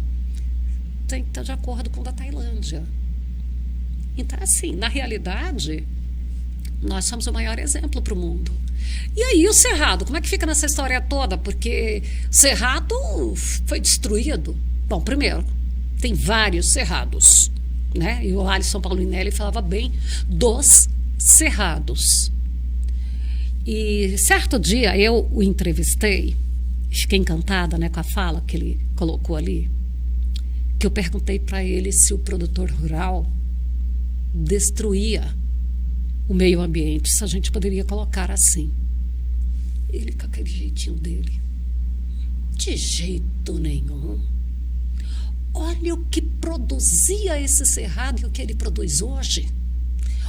S1: Tem que estar de acordo com o da Tailândia. Então, assim, na realidade, nós somos o maior exemplo para o mundo. E aí, o Cerrado, como é que fica nessa história toda? Porque o Cerrado foi destruído. Bom, primeiro, tem vários cerrados, né? E o Alisson Paulinelli falava bem dos cerrados. E certo dia eu o entrevistei, fiquei encantada, né, com a fala que ele colocou ali, que eu perguntei para ele se o produtor rural destruía o meio ambiente, se a gente poderia colocar assim. Ele com aquele jeitinho dele: de jeito nenhum. Olha o que produzia esse cerrado e o que ele produz hoje.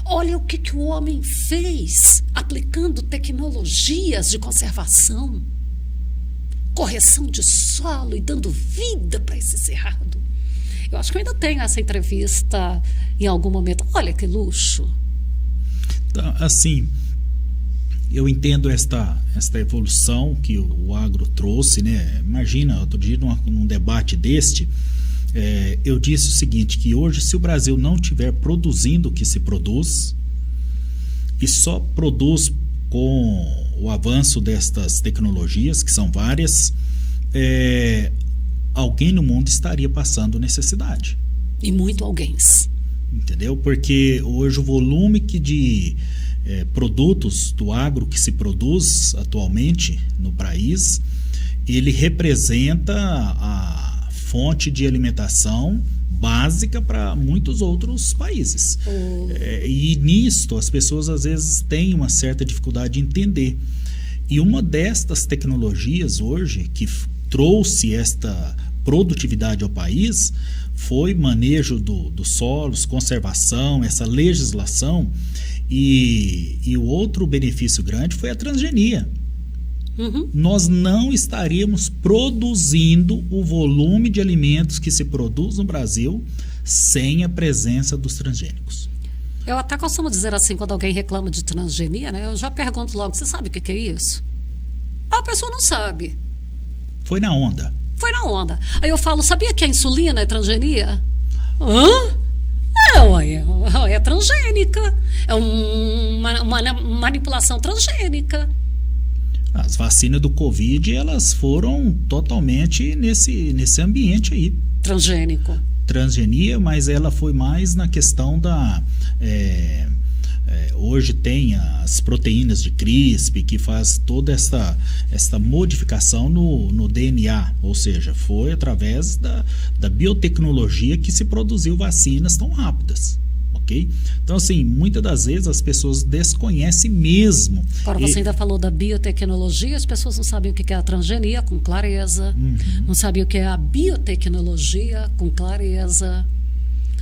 S1: Olha o que o homem fez aplicando tecnologias de conservação, correção de solo e dando vida para esse cerrado. Eu acho que eu ainda tenho essa entrevista em algum momento. Olha que luxo.
S2: Assim, eu entendo esta evolução que o agro trouxe, né? Imagina, outro dia num debate deste, eu disse o seguinte, que hoje, se o Brasil não estiver produzindo o que se produz, e só produz com o avanço destas tecnologias, que são várias, alguém no mundo estaria passando necessidade.
S1: E muito alguém.
S2: Entendeu? Porque hoje o volume de produtos do agro que se produz atualmente no país, ele representa a fonte de alimentação básica para muitos outros países. E nisto as pessoas às vezes têm uma certa dificuldade de entender. E uma destas tecnologias hoje que trouxe esta produtividade ao país foi manejo dos solos, conservação, essa legislação, e o outro benefício grande foi a transgenia. Nós não estaríamos produzindo o volume de alimentos que se produz no Brasil sem a presença dos transgênicos.
S1: Eu até costumo dizer assim, quando alguém reclama de transgenia, né, eu já pergunto logo, você sabe o que é isso? A pessoa não sabe.
S2: Foi na onda.
S1: Foi na onda. Aí eu falo, sabia que a insulina é transgenia? Hã? É transgênica. É uma manipulação transgênica.
S2: As vacinas do Covid, elas foram totalmente nesse ambiente aí.
S1: Transgênico.
S2: Transgenia, mas ela foi mais na questão da... hoje tem as proteínas de CRISPR que faz toda essa modificação no DNA, ou seja, foi através da biotecnologia que se produziu vacinas tão rápidas, ok? Então, assim, muitas das vezes as pessoas desconhecem mesmo.
S1: Agora, você ainda falou da biotecnologia, as pessoas não sabem o que é a transgenia com clareza, não sabem o que é a biotecnologia com clareza,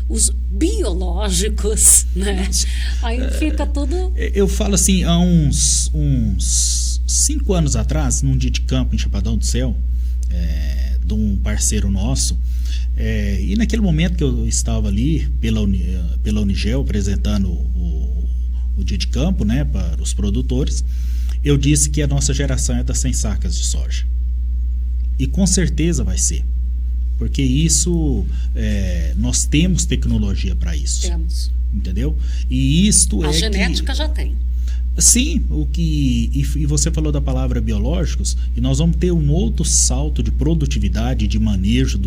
S1: os biológicos, né? Aí fica tudo...
S2: Eu falo assim, há uns 5 anos atrás, num dia de campo em Chapadão do Céu, de um parceiro nosso, e naquele momento que eu estava ali pela Unigel apresentando o dia de campo, né, para os produtores, eu disse que a nossa geração é das 100 sacas de soja. E com certeza vai ser. Porque isso, nós temos tecnologia para isso.
S1: Temos.
S2: Entendeu? E isto
S1: a genética já tem.
S2: Sim, e você falou da palavra biológicos, e nós vamos ter um outro salto de produtividade, de manejo,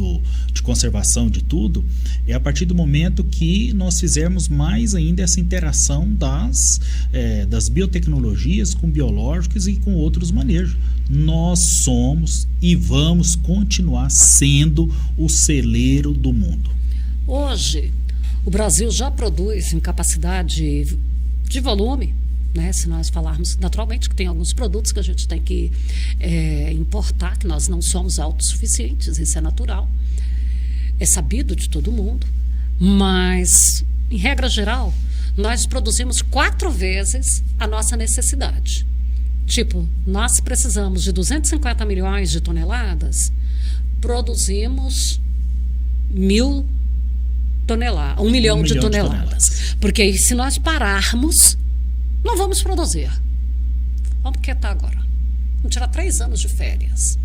S2: de conservação de tudo, é a partir do momento que nós fizermos mais ainda essa interação das biotecnologias com biológicos e com outros manejos. Nós somos e vamos continuar sendo o celeiro do mundo.
S1: Hoje, o Brasil já produz em capacidade de volume, né? Se nós falarmos, naturalmente, que tem alguns produtos que a gente tem que importar, que nós não somos autossuficientes, isso é natural, é sabido de todo mundo, mas, em regra geral, nós produzimos 4 vezes a nossa necessidade. Tipo, nós precisamos de 250 milhões de toneladas, produzimos 1 milhão de toneladas. Porque aí, se nós pararmos, não vamos produzir. Vamos quietar agora. Vamos tirar 3 anos de férias.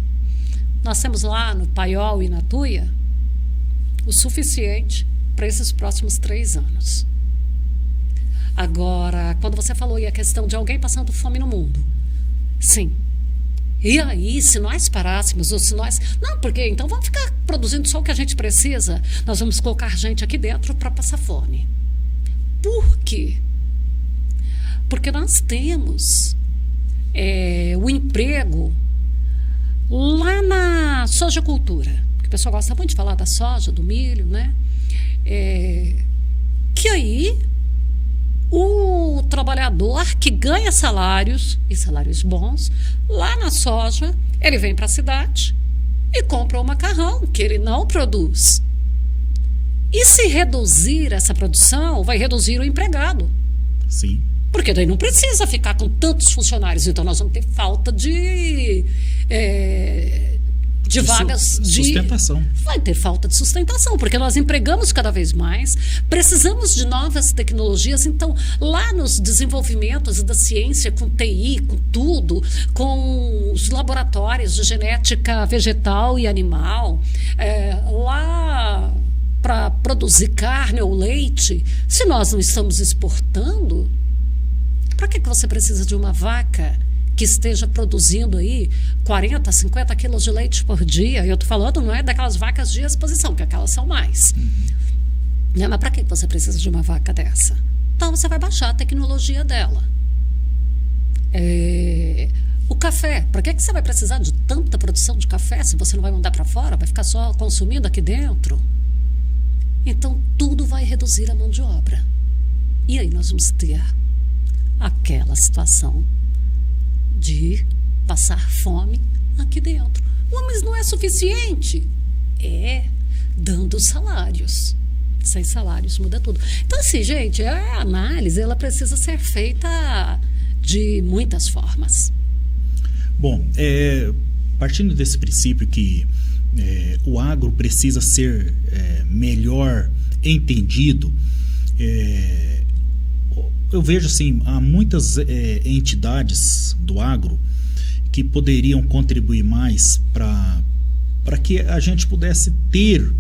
S1: Nós temos lá no Paiol e na Tuia o suficiente para esses próximos 3 anos. Agora, quando você falou aí a questão de alguém passando fome no mundo, sim. E aí, se nós parássemos, ou se nós... Não, porque então vamos ficar produzindo só o que a gente precisa. Nós vamos colocar gente aqui dentro para passar fome. Por quê? Porque nós temos o emprego lá na sojicultura, que o pessoal gosta muito de falar da soja, do milho, né? Que aí o trabalhador que ganha salários, e salários bons, lá na soja, ele vem para a cidade e compra o macarrão que ele não produz. E se reduzir essa produção, vai reduzir o empregado.
S2: Sim.
S1: Porque daí não precisa ficar com tantos funcionários. Então nós vamos ter falta de vagas de
S2: sustentação.
S1: Vai ter falta de sustentação, porque nós empregamos cada vez mais, precisamos de novas tecnologias. Então, lá nos desenvolvimentos da ciência, com TI, com tudo, com os laboratórios de genética vegetal e animal, lá para produzir carne ou leite, se nós não estamos exportando, para que você precisa de uma vaca que esteja produzindo aí 40, 50 quilos de leite por dia? Eu estou falando, não é daquelas vacas de exposição, que aquelas são mais. Né? Mas para que você precisa de uma vaca dessa? Então você vai baixar a tecnologia dela. O café, para que você vai precisar de tanta produção de café se você não vai mandar para fora, vai ficar só consumindo aqui dentro? Então tudo vai reduzir a mão de obra. E aí nós vamos ter aquela situação de passar fome aqui dentro. Mas não é suficiente. Dando salários. Sem salários muda tudo. Então, assim, gente, a análise ela precisa ser feita de muitas formas.
S2: Bom, partindo desse princípio que o agro precisa ser melhor entendido, eu vejo assim, há muitas entidades do agro que poderiam contribuir mais para que a gente pudesse ter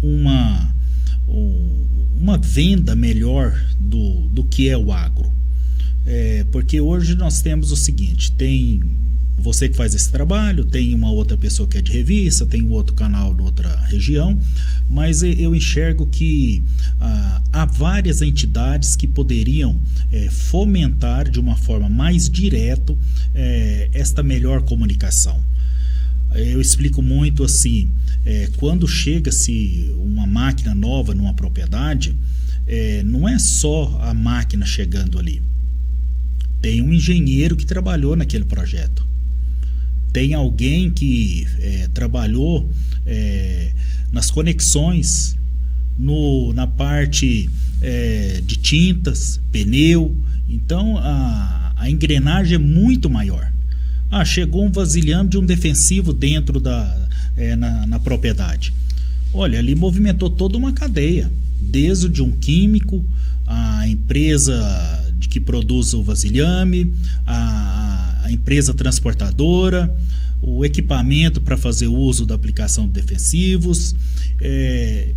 S2: uma venda melhor do que é o agro. Porque hoje nós temos o seguinte, tem você que faz esse trabalho, tem uma outra pessoa que é de revista, tem um outro canal de outra região, mas eu enxergo que há várias entidades que poderiam fomentar de uma forma mais direta esta melhor comunicação. Eu explico muito assim, quando chega-se uma máquina nova numa propriedade, não é só a máquina chegando ali. Tem um engenheiro que trabalhou naquele projeto. Tem alguém que trabalhou nas conexões, na parte de tintas, pneu. Então, a engrenagem é muito maior. Chegou um vasilhame de um defensivo dentro na propriedade. Olha, ali movimentou toda uma cadeia, desde de um químico, a empresa que produz o vasilhame, a empresa transportadora, o equipamento para fazer uso da aplicação de defensivos.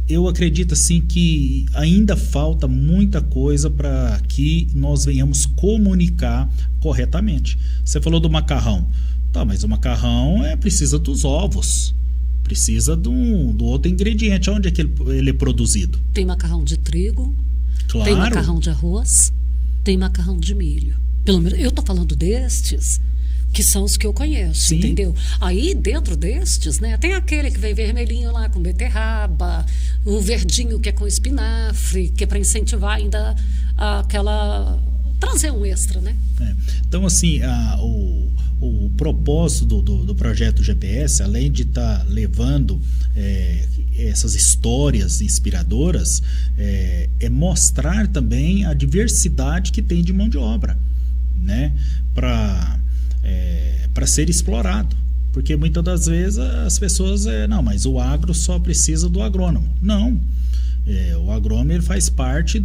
S2: Eu acredito assim que ainda falta muita coisa para que nós venhamos comunicar corretamente. Você falou do macarrão. Tá, mas o macarrão precisa dos ovos. Precisa do outro ingrediente. Onde é que ele é produzido?
S1: Tem macarrão de trigo,
S2: claro.
S1: Tem macarrão de arroz, tem macarrão de milho. Pelo menos eu estou falando destes, que são os que eu conheço, sim, entendeu? Aí, dentro destes, né, tem aquele que vem vermelhinho lá com beterraba, um verdinho que é com espinafre, que é para incentivar ainda trazer um extra, né?
S2: Então, assim, o propósito do projeto GPS, além de estar levando essas histórias inspiradoras, é mostrar também a diversidade que tem de mão de obra, né? Para ser explorado. Porque muitas das vezes as pessoas não, mas o agro só precisa do agrônomo. Não, o agrônomo ele faz parte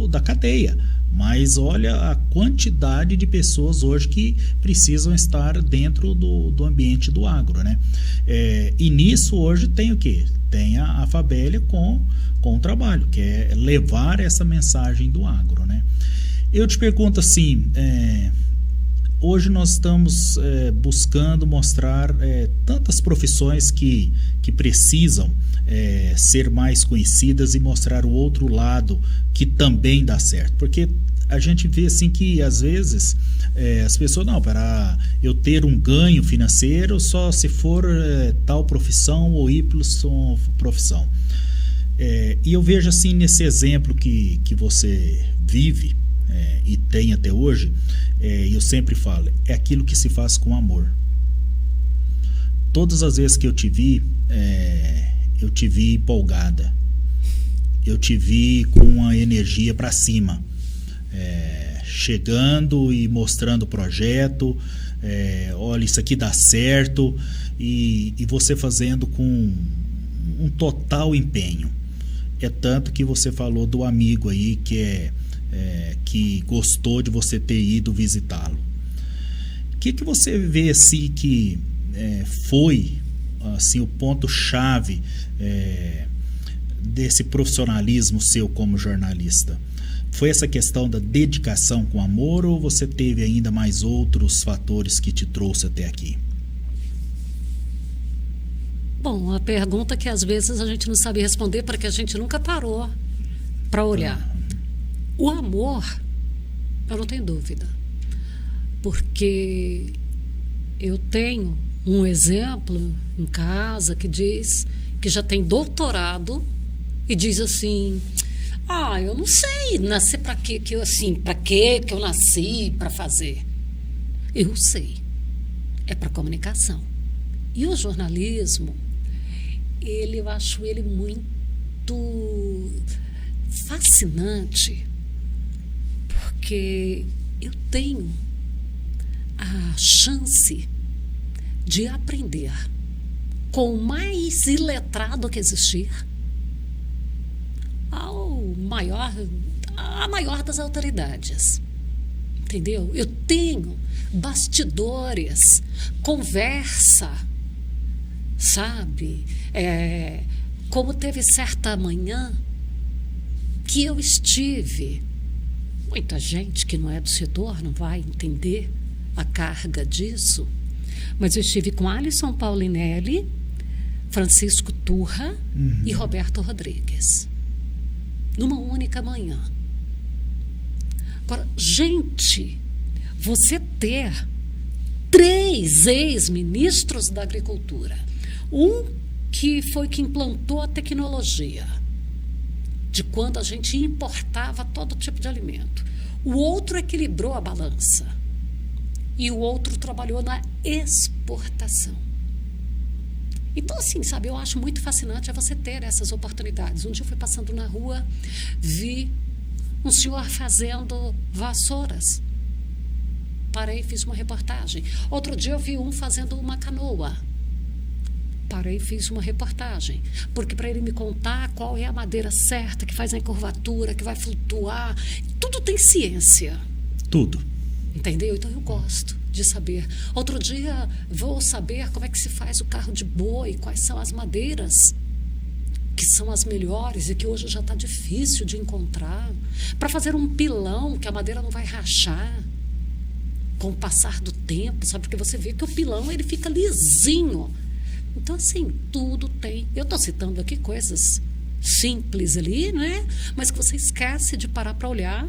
S2: da cadeia, mas olha a quantidade de pessoas hoje que precisam estar dentro do ambiente do agro, né? E nisso hoje tem o quê? Tem a Fabélia com o trabalho, que é levar essa mensagem do agro, né? Eu te pergunto assim, hoje nós estamos buscando mostrar tantas profissões que precisam ser mais conhecidas e mostrar o outro lado que também dá certo. Porque a gente vê assim que às vezes as pessoas, não, para eu ter um ganho financeiro só se for tal profissão ou Y profissão. E eu vejo assim nesse exemplo que você vive e tem até hoje, eu sempre falo, é aquilo que se faz com amor. Todas as vezes que eu te vi empolgada, eu te vi com uma energia para cima, chegando e mostrando o projeto, olha, isso aqui dá certo, e você fazendo com um total empenho. É tanto que você falou do amigo aí que gostou de você ter ido visitá-lo. O que você vê assim que foi assim, o ponto-chave desse profissionalismo seu como jornalista? Foi essa questão da dedicação com amor ou você teve ainda mais outros fatores que te trouxe até aqui?
S1: Bom, a pergunta que às vezes a gente não sabe responder porque a gente nunca parou para olhar. O amor, eu não tenho dúvida, porque eu tenho um exemplo em casa que diz que já tem doutorado e diz assim, eu não sei nascer para quê, para que eu nasci para fazer. Eu sei. é para comunicação. E o jornalismo, eu acho ele muito fascinante, porque eu tenho a chance de aprender com o mais iletrado que existir a maior das autoridades. Entendeu? Eu tenho bastidores, conversa, sabe? Como teve certa manhã que eu estive, muita gente que não é do setor não vai entender a carga disso, mas eu estive com Alisson Paulinelli, Francisco Turra e Roberto Rodrigues, numa única manhã. Agora, gente, você ter 3 ex-ministros da Agricultura, um que foi que implantou a tecnologia, de quando a gente importava todo tipo de alimento, o outro equilibrou a balança e o outro trabalhou na exportação. Então, assim, sabe, eu acho muito fascinante você ter essas oportunidades. Um dia eu fui passando na rua, vi um senhor fazendo vassouras. Parei e fiz uma reportagem. Outro dia eu vi um fazendo uma canoa. Parei e fiz uma reportagem. Porque para ele me contar qual é a madeira certa, que faz a curvatura, que vai flutuar, tudo tem ciência.
S2: Tudo.
S1: Entendeu? Então eu gosto de saber. Outro dia vou saber como é que se faz o carro de boi, quais são as madeiras que são as melhores e que hoje já está difícil de encontrar, para fazer um pilão que a madeira não vai rachar com o passar do tempo, sabe? Porque você vê que o pilão ele fica lisinho. Então, assim, tudo tem. Eu estou citando aqui coisas simples ali, né? Mas que você esquece de parar para olhar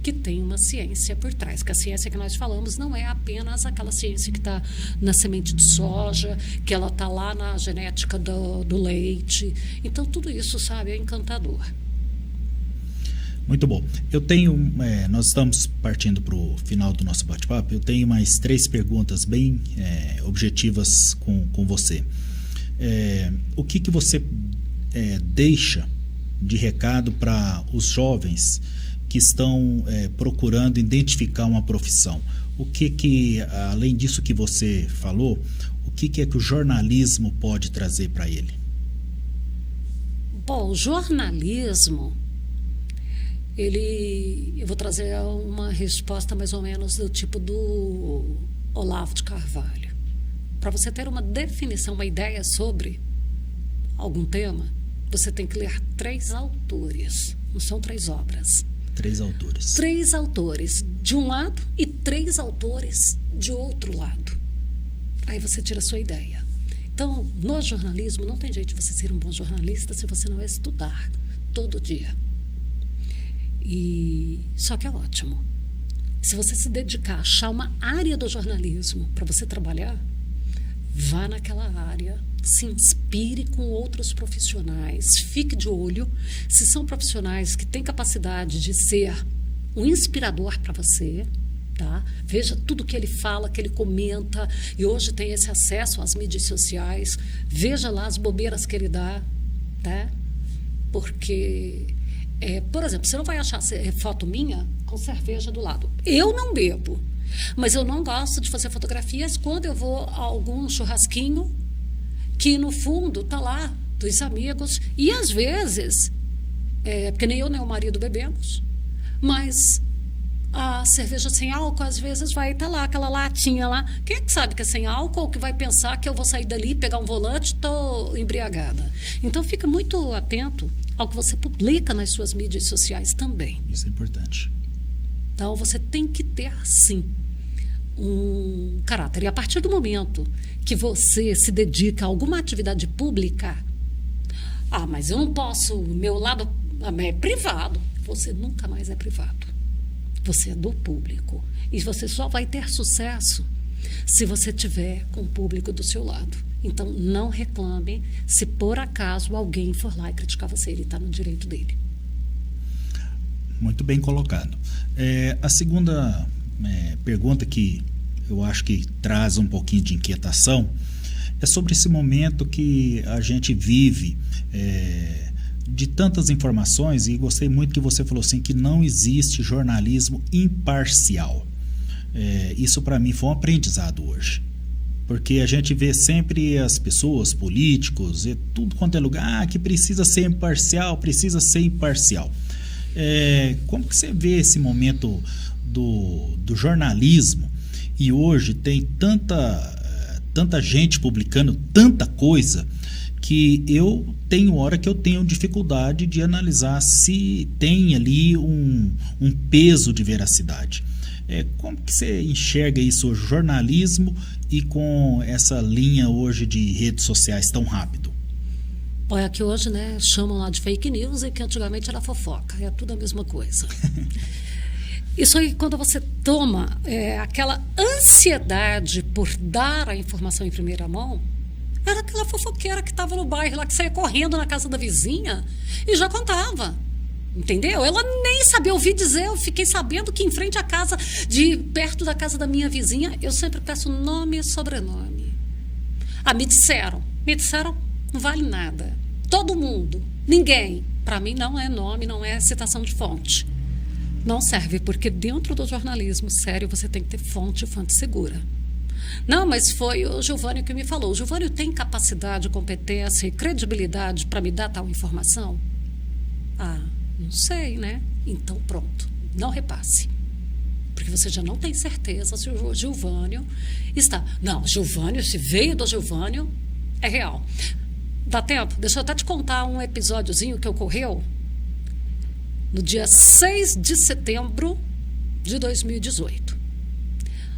S1: que tem uma ciência por trás, que a ciência que nós falamos não é apenas aquela ciência que está na semente de soja, que ela está lá na genética do leite. Então, tudo isso, sabe, é encantador.
S2: Muito bom. Eu tenho, nós estamos partindo para o final do nosso bate-papo, eu tenho mais 3 perguntas bem objetivas com você. O que você deixa de recado para os jovens que estão procurando identificar uma profissão? O que além disso que você falou, o que é que o jornalismo pode trazer para ele?
S1: Bom, o jornalismo, eu vou trazer uma resposta mais ou menos do tipo do Olavo de Carvalho. Para você ter uma definição, uma ideia sobre algum tema, você tem que ler 3 autores, não são 3 obras.
S2: 3 autores.
S1: 3 autores de um lado e 3 autores de outro lado. Aí você tira a sua ideia. Então, no jornalismo, não tem jeito de você ser um bom jornalista se você não estudar todo dia. Só que é ótimo. Se você se dedicar a achar uma área do jornalismo para você trabalhar, vá naquela área, se inspire com outros profissionais, fique de olho se são profissionais que têm capacidade de ser um inspirador para você, tá? Veja tudo que ele fala, que ele comenta, e hoje tem esse acesso às mídias sociais, veja lá as bobeiras que ele dá, tá? Porque, por exemplo, você não vai achar foto minha com cerveja do lado. Eu não bebo, mas eu não gosto de fazer fotografias quando eu vou a algum churrasquinho que no fundo está lá dos amigos, e às vezes, porque nem eu nem o marido bebemos, mas a cerveja sem álcool às vezes vai estar lá, aquela latinha lá. Quem é que sabe que é sem álcool, que vai pensar que eu vou sair dali, pegar um volante e estou embriagada? Então fica muito atento ao que você publica nas suas mídias sociais também.
S2: Isso é importante.
S1: Então você tem que ter, sim, um caráter. E a partir do momento que você se dedica a alguma atividade pública, mas eu não posso, meu lado é privado. Você nunca mais é privado. Você é do público. E você só vai ter sucesso se você tiver com o público do seu lado. Então, não reclame se por acaso alguém for lá e criticar você. Ele está no direito dele.
S2: Muito bem colocado. A segunda pergunta que eu acho que traz um pouquinho de inquietação, é sobre esse momento que a gente vive, de tantas informações, e gostei muito que você falou assim, que não existe jornalismo imparcial. Isso para mim foi um aprendizado hoje. Porque a gente vê sempre as pessoas, políticos, e tudo quanto é lugar, que precisa ser imparcial, precisa ser imparcial. Como que você vê esse momento do jornalismo? E hoje tem tanta gente publicando tanta coisa que eu tenho hora que eu tenho dificuldade de analisar se tem ali um peso de veracidade. Como que você enxerga isso hoje, jornalismo e com essa linha hoje de redes sociais tão rápido?
S1: Olha, que hoje, né, chamam lá de fake news e que antigamente era fofoca, é tudo a mesma coisa. Isso aí, quando você toma aquela ansiedade por dar a informação em primeira mão, era aquela fofoqueira que estava no bairro lá, que saía correndo na casa da vizinha e já contava. Entendeu? Ela nem sabia ouvir dizer, eu fiquei sabendo que em frente à casa, perto da casa da minha vizinha, eu sempre peço nome e sobrenome. Me disseram, não vale nada. Todo mundo, ninguém. Para mim não é nome, não é citação de fonte. Não serve, porque dentro do jornalismo sério você tem que ter fonte segura. Não, mas foi o Gilvânio que me falou. O Gilvânio tem capacidade, competência e credibilidade para me dar tal informação? Não sei, né? Então, pronto. Não repasse. Porque você já não tem certeza se o Gilvânio está... Não, Gilvânio, se veio do Gilvânio, é real. Dá tempo? Deixa eu até te contar um episódiozinho que ocorreu no dia 6 de setembro de 2018.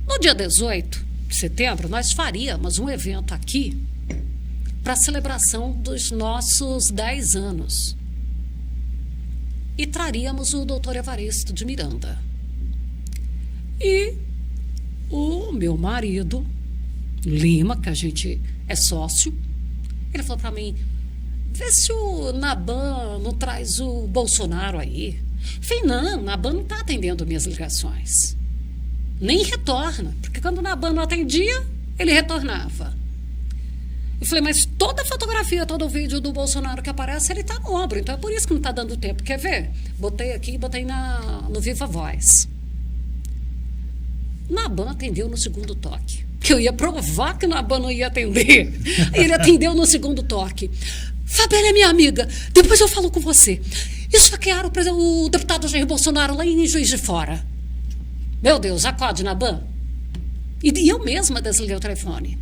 S1: No dia 18 de setembro, nós faríamos um evento aqui para a celebração dos nossos 10 anos. E traríamos o doutor Evaristo de Miranda. E o meu marido, Lima, que a gente é sócio, ele falou para mim, vê se o Naban não traz o Bolsonaro aí. Eu falei, não, o Naban não está atendendo minhas ligações. Nem retorna, porque quando o Naban não atendia, ele retornava. Eu falei, mas toda fotografia, todo vídeo do Bolsonaro que aparece, ele está no ombro, então é por isso que não está dando tempo. Quer ver? Botei aqui, botei no Viva Voz. Naban atendeu no segundo toque. Que eu ia provar que o Naban não ia atender. Ele atendeu no segundo toque. Fabíola é minha amiga, depois eu falo com você. Isso hackearam o deputado Jair Bolsonaro lá em Juiz de Fora. Meu Deus, acorde, Naban. E eu mesma desliguei o telefone.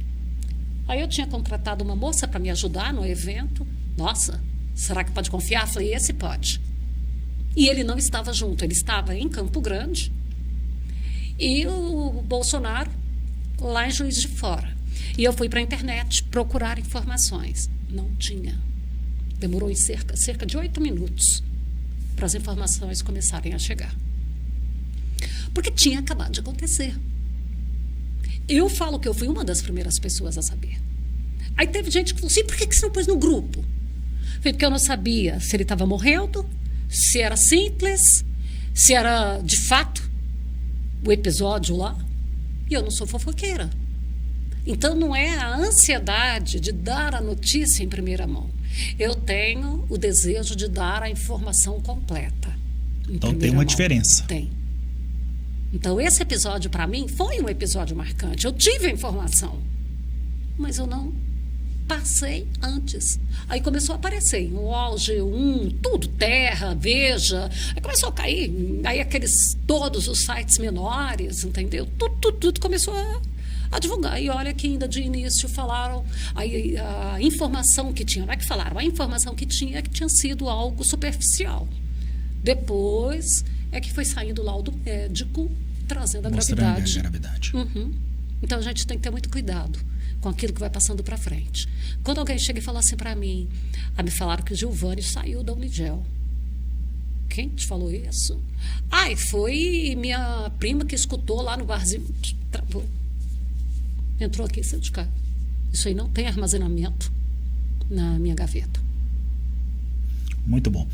S1: Aí eu tinha contratado uma moça para me ajudar no evento. Nossa, será que pode confiar? Falei, esse pode. E ele não estava junto, ele estava em Campo Grande e o Bolsonaro lá em Juiz de Fora. E eu fui para a internet procurar informações. Não tinha. Demorou em cerca de 8 minutos para as informações começarem a chegar. Porque tinha acabado de acontecer. Eu falo que eu fui uma das primeiras pessoas a saber. Aí teve gente que falou assim, por que você não pôs no grupo? Foi porque eu não sabia se ele estava morrendo, se era simples, se era de fato o episódio lá. E eu não sou fofoqueira. Então não é a ansiedade de dar a notícia em primeira mão. Eu tenho o desejo de dar a informação completa.
S2: Então tem uma diferença.
S1: Tem. Então, esse episódio, para mim, foi um episódio marcante. Eu tive a informação, mas eu não passei antes. Aí começou a aparecer em UOL, G1, tudo, Terra, Veja. Aí começou a cair. Aí todos os sites menores, entendeu? Tudo começou a divulgar. E olha que ainda de início falaram, a informação que tinha, não é que falaram, a informação que tinha é que tinha sido algo superficial. Depois é que foi saindo o laudo médico trazendo a gravidade. Uhum. Então a gente tem que ter muito cuidado com aquilo que vai passando para frente. Quando alguém chega e fala assim para mim, me falaram que o Gilvânio saiu da Unigel. Quem te falou isso? Foi minha prima que escutou lá no barzinho. Travou. Entrou aqui e saiu de cá. Isso aí não tem armazenamento na minha gaveta.
S2: Muito bom.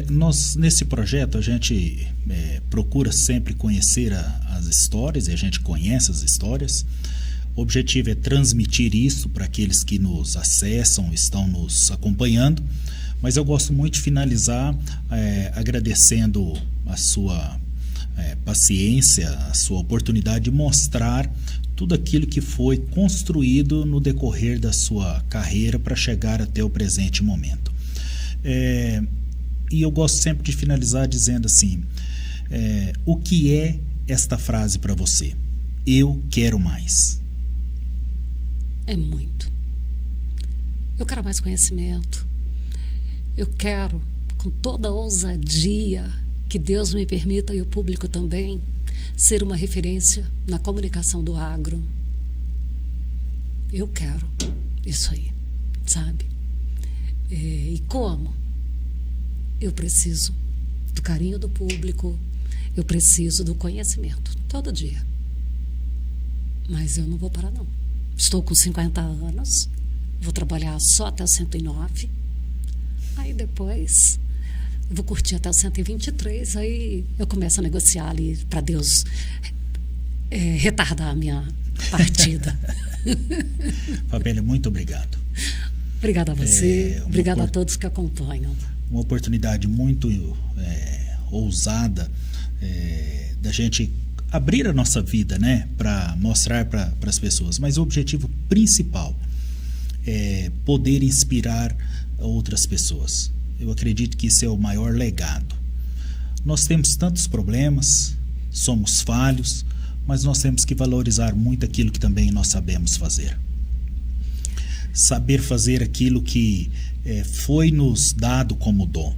S2: Nós, nesse projeto, a gente procura sempre conhecer as histórias, e a gente conhece as histórias. O objetivo é transmitir isso para aqueles que nos acessam, estão nos acompanhando, mas eu gosto muito de finalizar agradecendo a sua paciência, a sua oportunidade de mostrar tudo aquilo que foi construído no decorrer da sua carreira para chegar até o presente momento. E eu gosto sempre de finalizar dizendo assim, o que é esta frase para você? Eu quero mais.
S1: É muito. Eu quero mais conhecimento. Eu quero, com toda a ousadia que Deus me permita e o público também, ser uma referência na comunicação do agro. Eu quero isso aí, sabe? E como? Eu preciso do carinho do público, eu preciso do conhecimento, todo dia. Mas eu não vou parar, não. Estou com 50 anos, vou trabalhar só até os 109, aí depois eu vou curtir até os 123, aí eu começo a negociar ali para Deus retardar a minha partida.
S2: Fabélia, muito obrigado.
S1: Obrigada a você, obrigada a todos que acompanham.
S2: Uma oportunidade muito ousada da gente abrir a nossa vida, né, para mostrar para as pessoas. Mas o objetivo principal é poder inspirar outras pessoas. Eu acredito que isso é o maior legado. Nós temos tantos problemas, somos falhos, mas nós temos que valorizar muito aquilo que também nós sabemos fazer. Saber fazer aquilo que foi nos dado como dom.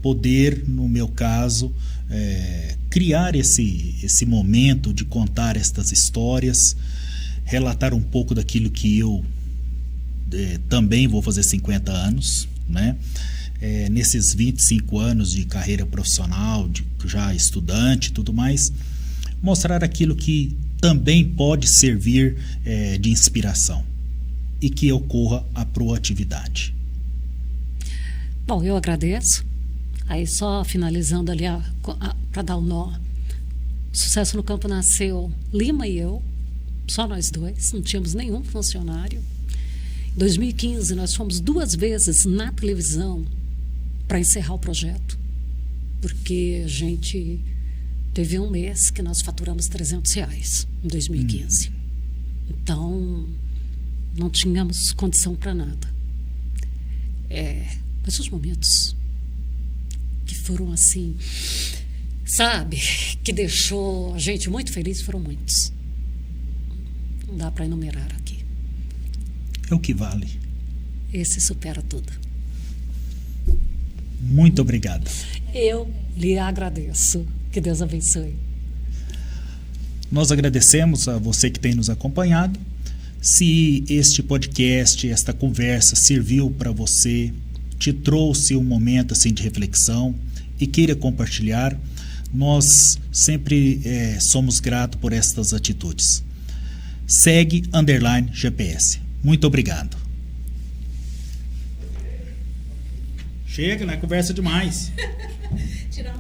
S2: Poder, no meu caso, criar esse momento de contar estas histórias, relatar um pouco daquilo que eu também vou fazer 50 anos, né? Nesses 25 anos de carreira profissional, já estudante e tudo mais, mostrar aquilo que também pode servir de inspiração e que ocorra a proatividade.
S1: Bom, eu agradeço. Aí só finalizando ali para dar o nó. Sucesso no Campo nasceu Lima e eu, só nós dois, não tínhamos nenhum funcionário. Em 2015 nós fomos 2 vezes na televisão para encerrar o projeto, porque a gente teve um mês que nós faturamos R$300 em 2015. Então não tínhamos condição para nada. Mas os momentos que foram assim, sabe, que deixou a gente muito feliz foram muitos. Não dá para enumerar aqui.
S2: É o que vale.
S1: Esse supera tudo.
S2: Muito obrigado.
S1: Eu lhe agradeço. Que Deus abençoe.
S2: Nós agradecemos a você que tem nos acompanhado. Se este podcast, esta conversa serviu para você, te trouxe um momento assim de reflexão e queira compartilhar, nós sempre somos gratos por estas atitudes. Segue _GPS. Muito obrigado. Chega, né? Conversa demais.